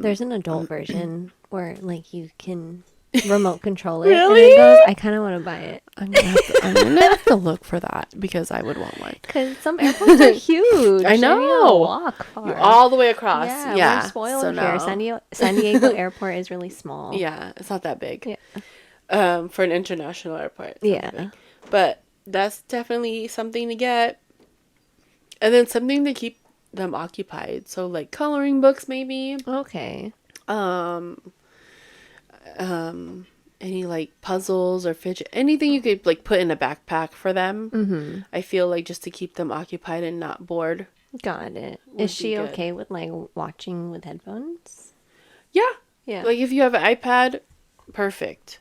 There's an adult version where like you can remote control it. Really? And it goes, I kind of want to buy it. I'm gonna have to look for that because I would want one. Because some airports are huge. I and you gotta know. walk far. All the way across. yeah, Yeah. we're spoiled So here. no. San Diego Airport is really small. Yeah, it's not that big. Yeah. For an international airport. It's not Yeah. that big. But that's definitely something to get. And then something to keep them occupied. So like coloring books maybe. Okay. Any like puzzles or fidget, anything you could like put in a backpack for them. I feel like just to keep them occupied and not bored. Got it. Would Is she be good. okay with like watching with headphones? Yeah. Like if you have an iPad, perfect.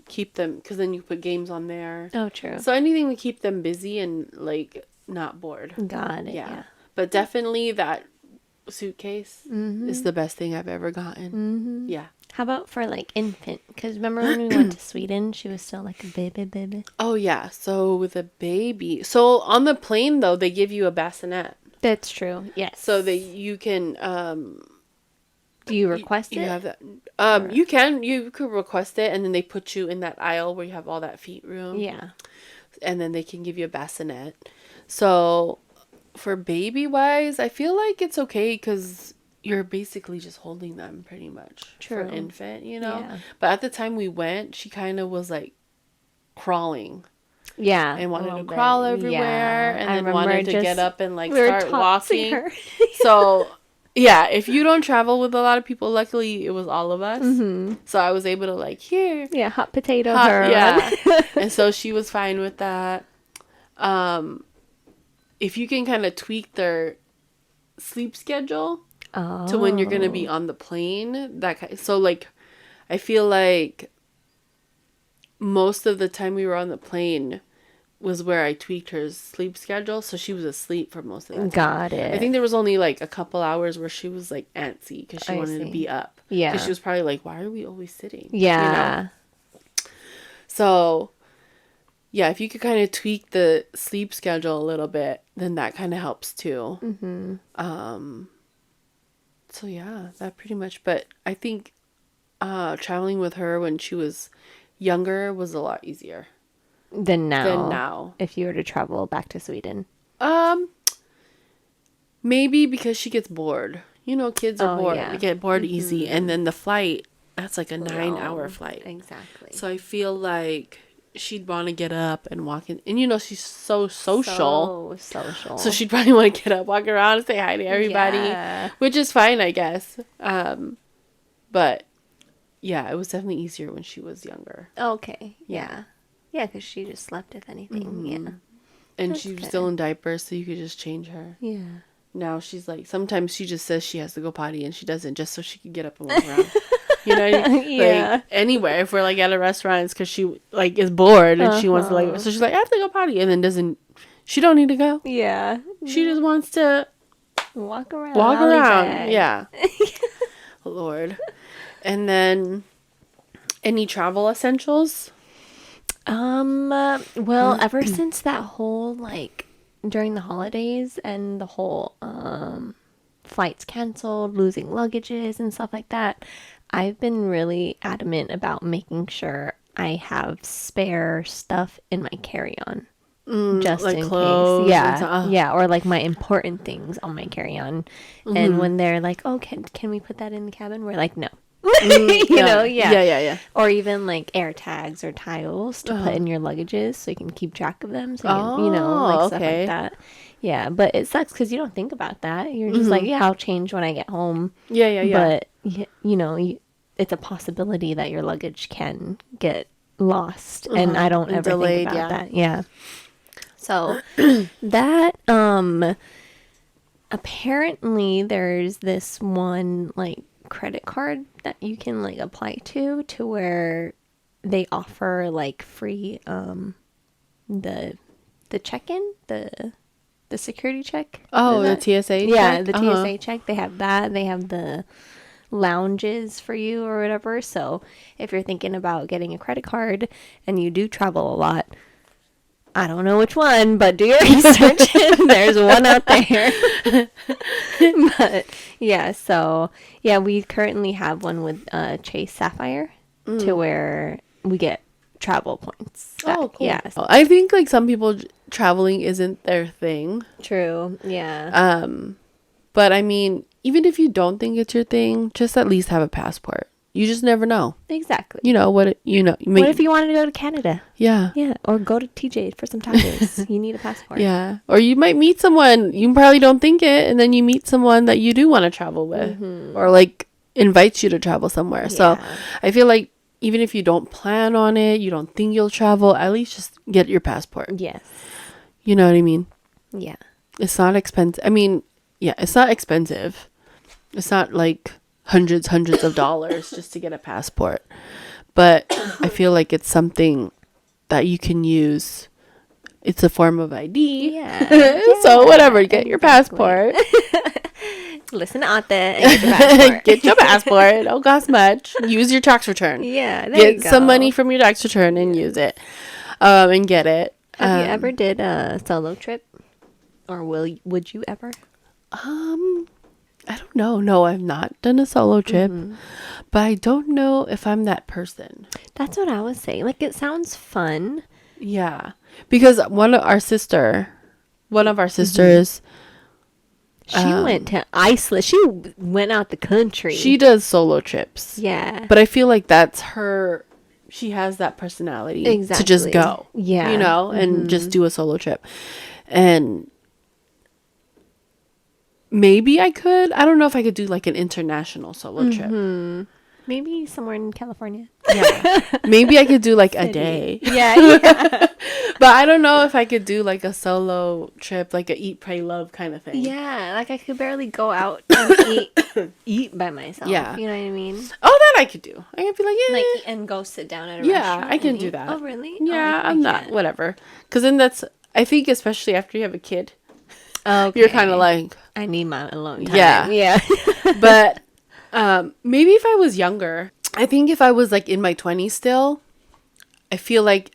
Keep them, because then you put games on there. Oh, true. So anything to keep them busy and like not bored. Got it. Yeah. Yeah. But definitely that suitcase is the best thing I've ever gotten. Mm-hmm. Yeah. How about for like infant? Because remember when we went to Sweden, she was still like a baby. Oh yeah. So with a baby. So on the plane though, they give you a bassinet. That's true. Yes. So that you can do you request you it? have that you could request it, and then they put you in that aisle where you have all that feet room. Yeah. And then they can give you a bassinet. So for baby wise, I feel like it's okay because you're basically just holding them pretty much. True. For infant, you know. Yeah. But at the time we went, she kind of was like crawling. Yeah. And wanted to crawl everywhere, and then wanted to get up and like start walking. So yeah, if you don't travel with a lot of people, luckily it was all of us. Mm-hmm. So I was able to like, here. Yeah, hot potato her. Yeah. And so she was fine with that. If you can kind of tweak their sleep schedule to when you're going to be on the plane, so like I feel like most of the time we were on the plane was where I tweaked her sleep schedule, so she was asleep for most of the time. Got it. I think there was only like a couple hours where she was like antsy because she wanted to be up. Yeah. Because she was probably like, why are we always sitting? Yeah. You know? So, yeah, if you could kind of tweak the sleep schedule a little bit, then that kind of helps too. Mm-hmm. So yeah, that pretty much. But I think traveling with her when she was younger was a lot easier. Than now. Than now. If you were to travel back to Sweden. Maybe because she gets bored. You know, kids are bored. Yeah. They get bored easy. And then the flight, that's like a 9-hour flight. Exactly. So I feel like she'd want to get up and walk in. And you know, she's so social. So social. So she'd probably want to get up, walk around, and say hi to everybody. Yeah. Which is fine, I guess. But yeah, it was definitely easier when she was younger. Okay. Yeah. Yeah, because she just slept, if anything. Mm-hmm. Yeah. And That's she was good. still in diapers, so you could just change her. Yeah. Now she's like, sometimes she just says she has to go potty and she doesn't, just so she can get up and walk around. You know what I mean? Yeah. Like, anywhere, if we're like at a restaurant, it's because she like is bored and she wants to like, so she's like, I have to go potty, and then she don't need to go. Yeah. She just wants to walk around. Yeah. Lord. And then any travel essentials? Well, ever since that whole, like, during the holidays and the whole, flights canceled, losing luggages and stuff like that, I've been really adamant about making sure I have spare stuff in my carry-on. Just like in clothes case. Yeah. and Yeah. Or like my important things on my carry-on. And when they're like, oh, can we put that in the cabin? We're like, no. you know, yeah. Yeah. Or even like air tags or tiles to put in your luggages so you can keep track of them. So you know, like stuff like that. Yeah, but it sucks because you don't think about that. You're just like, yeah, I'll change when I get home. Yeah. But you know, it's a possibility that your luggage can get lost, and I don't ever think about that. Yeah. So that apparently there's this one like credit card that you can like apply to where they offer like free the check-in, the security check. Oh, the TSA yeah, check? the TSA check. They have that. They have the lounges for you or whatever. So if you're thinking about getting a credit card and you do travel a lot, I don't know which one, but do your research. There's one out there. But yeah, so yeah, we currently have one with Chase Sapphire to where we get travel points. Oh, cool. Yeah. I think like some people traveling isn't their thing. True. Yeah. But I mean, even if you don't think it's your thing, just at least have a passport. You just never know. Exactly. You know what? What if you wanted to go to Canada? Yeah. Yeah. Or go to TJ for some tacos. You need a passport. Yeah. Or you might meet someone, you probably don't think it, and then you meet someone that you do want to travel with, or like invites you to travel somewhere. Yeah. So I feel like even if you don't plan on it, you don't think you'll travel, at least just get your passport. Yes. You know what I mean? Yeah. It's not expensive. I mean, yeah, it's not expensive. It's not like hundreds of dollars just to get a passport. But I feel like it's something that you can use. It's a form of ID. Yeah. So whatever, get your passport. Listen to Ate and get your passport. Get your passport. It don't cost much. Use your tax return. Yeah, there Get you go. some money from your tax return and use it. And get it. Have you ever did a solo trip? Or would you ever? I don't know. No, I've not done a solo trip. But I don't know if I'm that person. That's what I was saying. Like, it sounds fun. Yeah. Because one of our sisters, She went to Iceland. She went out the country. she does solo trips. Yeah. But I feel like that's her. She has that personality to just Exactly. go. Yeah. You know, and just do a solo trip. And maybe I could. I don't know if I could do like an international solo trip. Maybe somewhere in California. Yeah. Maybe I could do like a day. Yeah. But I don't know if I could do like a solo trip, like a eat, pray, love kind of thing. Yeah. Like, I could barely go out and eat by myself. Yeah. You know what I mean? Oh, that I could do. I could be like, yeah. Like, and go sit down at a Yeah, restaurant. I can and do eat. that. Oh, really? Yeah, Oh, I I'm not. can't. Whatever. Because then I think especially after you have a kid, Okay. you're kind of like, I need my alone time. Yeah. Yeah. but maybe if I was younger, I think if I was like in my 20s still, I feel like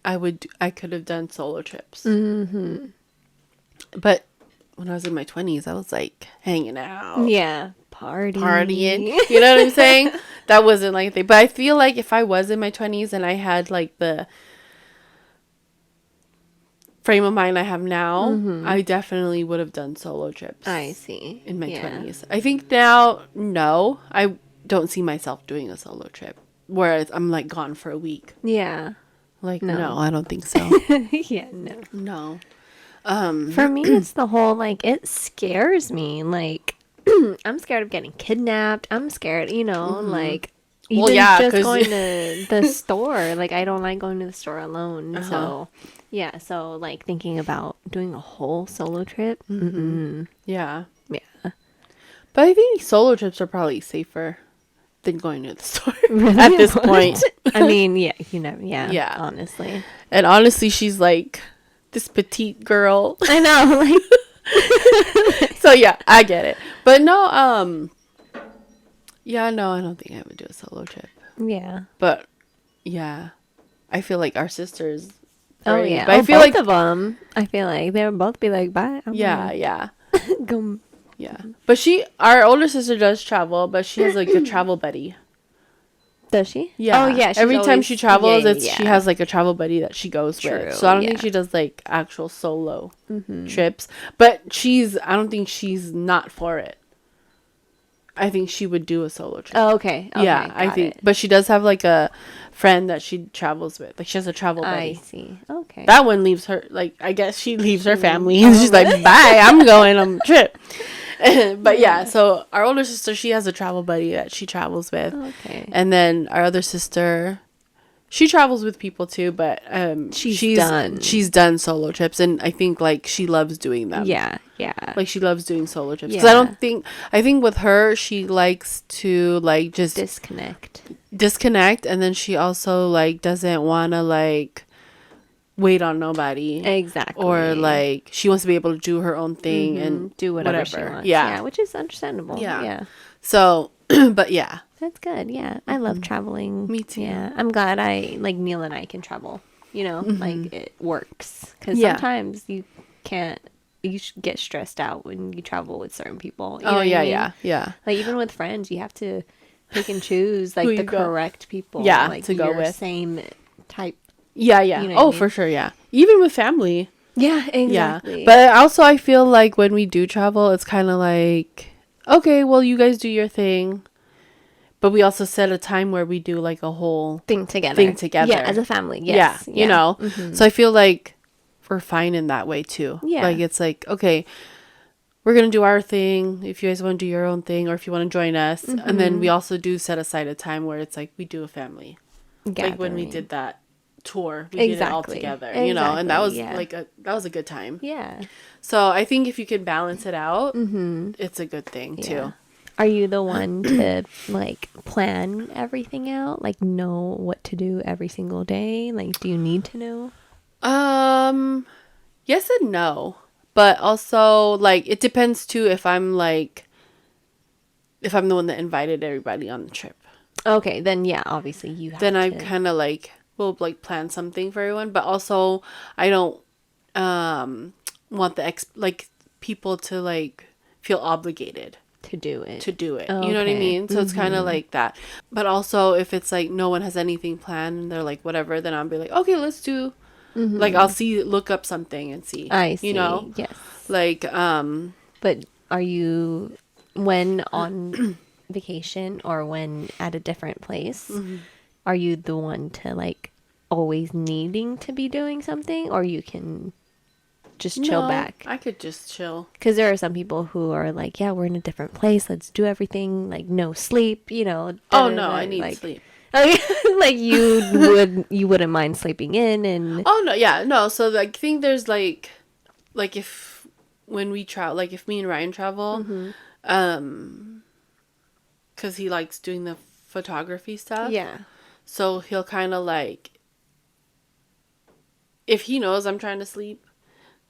I could have done solo trips. Mm-hmm. But when I was in my 20s, I was like hanging out. Yeah. Partying. You know what I'm saying? That wasn't like a thing. But I feel like if I was in my 20s and I had like the frame of mind I have now, I definitely would have done solo trips. I see. In my 20s. I think now, no, I don't see myself doing a solo trip. Whereas I'm like gone for a week. Yeah. Like, no, I don't think so. Yeah, no. No. For me, it's the whole, like, it scares me. Like, I'm scared of getting kidnapped. I'm scared, like, even Well, yeah, just 'cause- going to the store. Like, I don't like going to the store alone. So, yeah. So, like, thinking about doing a whole solo trip. Yeah. Yeah. But I think solo trips are probably safer than going to the store at this point. I mean, yeah, yeah. Yeah. Honestly. And honestly, she's like this petite girl. I know. Like, So yeah, I get it. But no, yeah, no, I don't think I would do a solo trip. yeah. But yeah, I feel like our sisters. Oh, yeah. But I feel both like of them, I feel like they would both be like, bye. I'm yeah. gonna go. Yeah. But our older sister does travel, but she has like a travel buddy. Does she? Yeah. Oh, yeah. she's Every time always- she travels, yeah, she yeah. has like a travel buddy that she goes True, with. So I don't think yeah. she does like actual solo trips. But I don't think she's not for it. I think she would do a solo trip. Oh, okay. Yeah, I got think. it. But she does have like a friend that she travels with. Like she has a travel I buddy. see. Okay. That one leaves her, like, I guess she leaves her family and she's like, bye, I'm going on a trip. But yeah, so our older sister, she has a travel buddy that she travels with. Okay. And then our other sister, she travels with people too, but she's done solo trips. And I think like she loves doing them. Yeah. Yeah. Like she loves doing solo trips. Because Yeah. I think with her, she likes to like just disconnect. And then she also like doesn't want to like wait on nobody. Exactly. Or like she wants to be able to do her own thing and do whatever she wants. Yeah. Which is understandable. Yeah. Yeah. So, but yeah. That's good. Yeah. I love traveling. Me too. Yeah. I'm glad Neil and I can travel. Like it works. Because Yeah. sometimes you can't, get stressed out when you travel with certain people. You know Oh what yeah, I mean? yeah. Like even with friends, you have to pick and choose like Who the you go- correct people. Yeah, like to go your with. same type. Yeah. You know what I Oh, mean? for sure, yeah. Even with family. Yeah, exactly. Yeah. But also I feel like when we do travel, it's kind of like, okay, well you guys do your thing. But we also set a time where we do like a whole thing together. Yeah, as a family. Yes. Yeah, you know. So I feel like we're fine in that way too. Yeah. Like it's like, okay, we're going to do our thing. If you guys want to do your own thing or if you want to join us. And then we also do set aside a time where it's like we do a family. Like when we did that tour, we did it all together, you know, and that was that was a good time. Yeah. So I think if you can balance it out, it's a good thing too. Are you the one to like plan everything out? Like know what to do every single day? Like do you need to know? Yes and no. But also like it depends too if I'm the one that invited everybody on the trip. Okay, then yeah, obviously you have Then I to. kind of like will like plan something for everyone, but also I don't want like people to like feel obligated To do it. to do it. You know what I Okay. mean? So it's kind of like that. But also if it's like no one has anything planned and they're like whatever, then I'll be like, okay, let's do like I'll look up something and see. I see. You know? Yes. Like But are you, when on vacation or when at a different place, are you the one to like always needing to be doing something, or you can just chill no, back? I could just chill. Because there are some people who are like, yeah, we're in a different place. Let's do everything. Like no sleep, you know. Oh no, I need like, sleep. like you wouldn't mind sleeping in and. Oh no, yeah, no. So like, I think there's like if when we travel, like if me and Ryan travel, because he likes doing the photography stuff. Yeah. So he'll kind of like, if he knows I'm trying to sleep,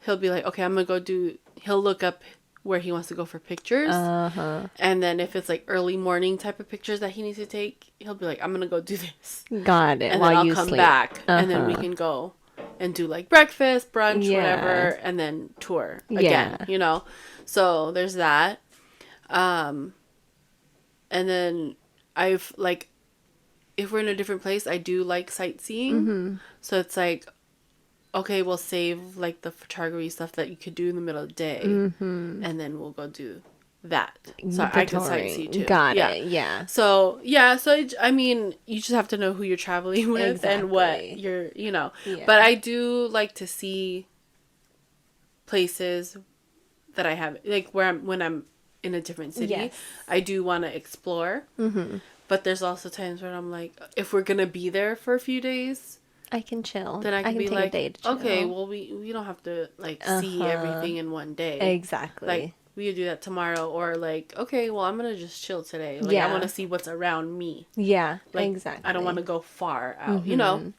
he'll be like, okay, I'm gonna go do. He'll look up where he wants to go for pictures. And then if it's like early morning type of pictures that he needs to take, he'll be like, I'm gonna go do this. Got it. And While then I'll you come sleep. back and then we can go and do like breakfast, brunch, Yeah. whatever, and then tour again, Yeah. you know? So there's that. And then I've like, if we're in a different place, I do like sightseeing. So it's like, okay, we'll save like the photography stuff that you could do in the middle of the day. And then we'll go do that. So The I can touring. sightsee too. Got it. Yeah. So, yeah. So, I mean, you just have to know who you're traveling with and what Exactly. you're, you know. Yeah. But I do like to see places that I have, like when I'm in a different city. Yes. I do want to explore. But there's also times where I'm like, if we're going to be there for a few days, I can chill. then I can be take like, a day to chill. okay, well, we don't have to like see everything in one day. Exactly. Like, we could do that tomorrow, or like, okay, well, I'm gonna just chill today. Like, Yeah. I want to see what's around me. Yeah. Like, exactly. I don't want to go far out, you know.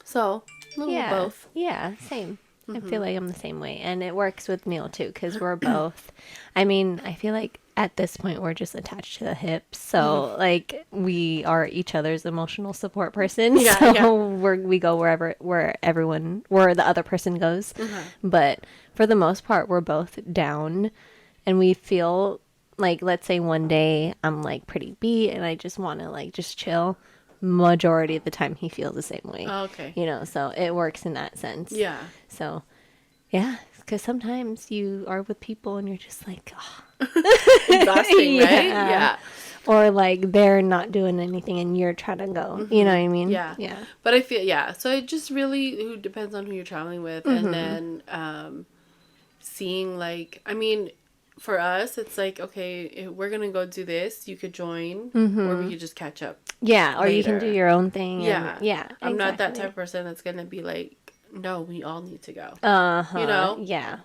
So a little of both. Yeah. Same. I feel like I'm the same way, and it works with Neil too because we're both. I mean, I feel like at this point we're just attached to the hip, so like we are each other's emotional support person. Yeah, so yeah. we go where the other person goes. But for the most part, we're both down, and we feel like, let's say one day I'm like pretty beat and I just want to like just chill. Majority of the time he feels the same way. Oh, okay. You know, so it works in that sense. Yeah. So, yeah, because sometimes you are with people and you're just like, oh. Exhausting, right? Yeah. Or like they're not doing anything and you're trying to go. You know what I mean? Yeah. Yeah. But I feel, yeah. So it just really depends on who you're traveling with. And then seeing like, I mean, for us, it's like, okay, if we're going to go do this, you could join or we could just catch up. Yeah. Or you can later. do your own thing. Yeah. And, yeah. I'm not that exactly. type of person that's going to be like, no, we all need to go. Uh-huh. You know? Yeah.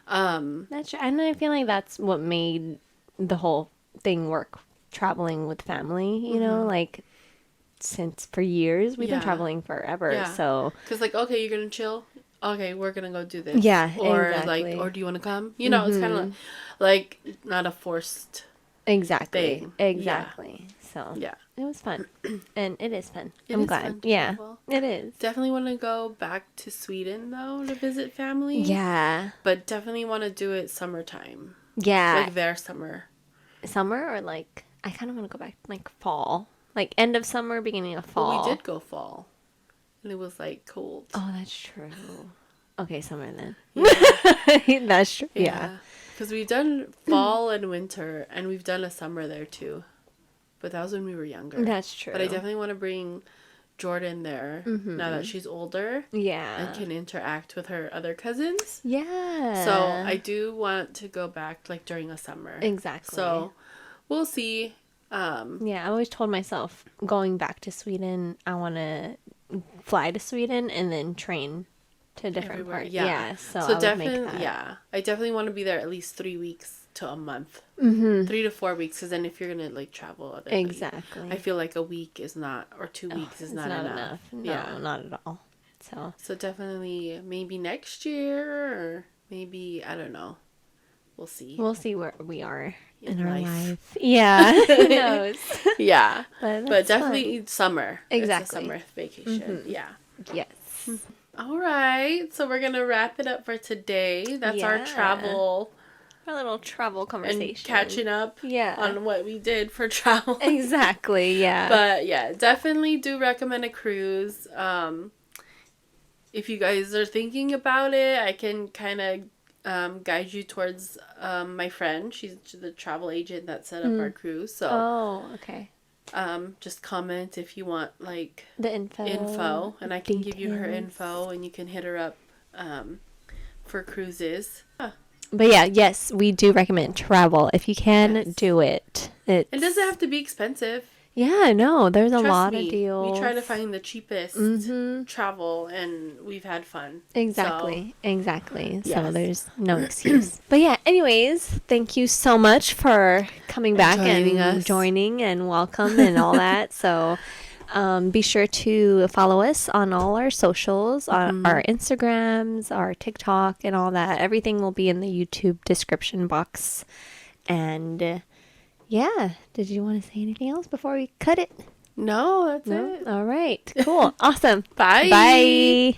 That's true. And I feel like that's what made the whole thing work, traveling with family, you know, like since for years we've been Yeah. traveling forever. Yeah. So Because, like, okay, you're going to chill. Okay, we're going to go do this. Yeah, Or, exactly. like, or do you want to come? You know, it's kind of like not a forced exactly. thing. Exactly. So Yeah. it was fun. And it is fun. It I'm is glad. fun to Yeah. travel. It is. Definitely want to go back to Sweden, though, to visit family. Yeah. But definitely want to do it summertime. Yeah. Like their summer. Summer or like I kind of want to go back like fall. Like end of summer, beginning of fall. Well, we did go fall. And it was, like, cold. Oh, that's true. Okay, summer then. Yeah. That's true. Yeah. Because we've done fall and winter, and we've done a summer there, too. But that was when we were younger. That's true. But I definitely want to bring Jordan there now that she's older Yeah. and can interact with her other cousins. Yeah. So I do want to go back like during a summer. Exactly. So we'll see. Yeah, I always told myself going back to Sweden, I want to fly to Sweden and then train to different Everywhere, parts. yeah. Yeah, so I So would make definitely, that. yeah, I definitely want to be there at least 3 weeks to a month. Mm-hmm. 3 to 4 weeks, because then if you're gonna like travel other Exactly. I feel like a week is not, or 2 weeks is It's not enough. No, Yeah. not at all. So definitely maybe next year, or maybe, I don't know. We'll see. We'll see where we are in our life. life. Yeah. Who knows? Yeah. But But definitely summer. Exactly. It's a summer vacation. Mm-hmm. Yeah. Yes. All right. So we're going to wrap it up for today. That's our Yeah. travel Our little travel conversation. and catching up Yeah. on what we did for travel. Exactly. Yeah. But yeah, definitely do recommend a cruise. If you guys are thinking about it, I can kind of guide you towards my friend. She's the travel agent that set up our cruise. So oh, okay. just comment if you want like The info, and I can give you her details. info, and you can hit her up for cruises. But yeah, yes, we do recommend travel. If you can, Yes. do it. It doesn't have to be expensive. Yeah, no, there's a Trust lot me, of deals. we try to find the cheapest Mm-hmm. travel, and we've had fun. Exactly. So Yes. there's no excuse. But yeah, anyways, thank you so much for coming back Joining and us. joining and welcome and all that. So be sure to follow us on all our socials, on our Instagrams, our TikTok, and all that. Everything will be in the YouTube description box. And yeah, did you want to say anything else before we cut it? No, that's No? it. All right. Cool. Awesome. Bye. Bye.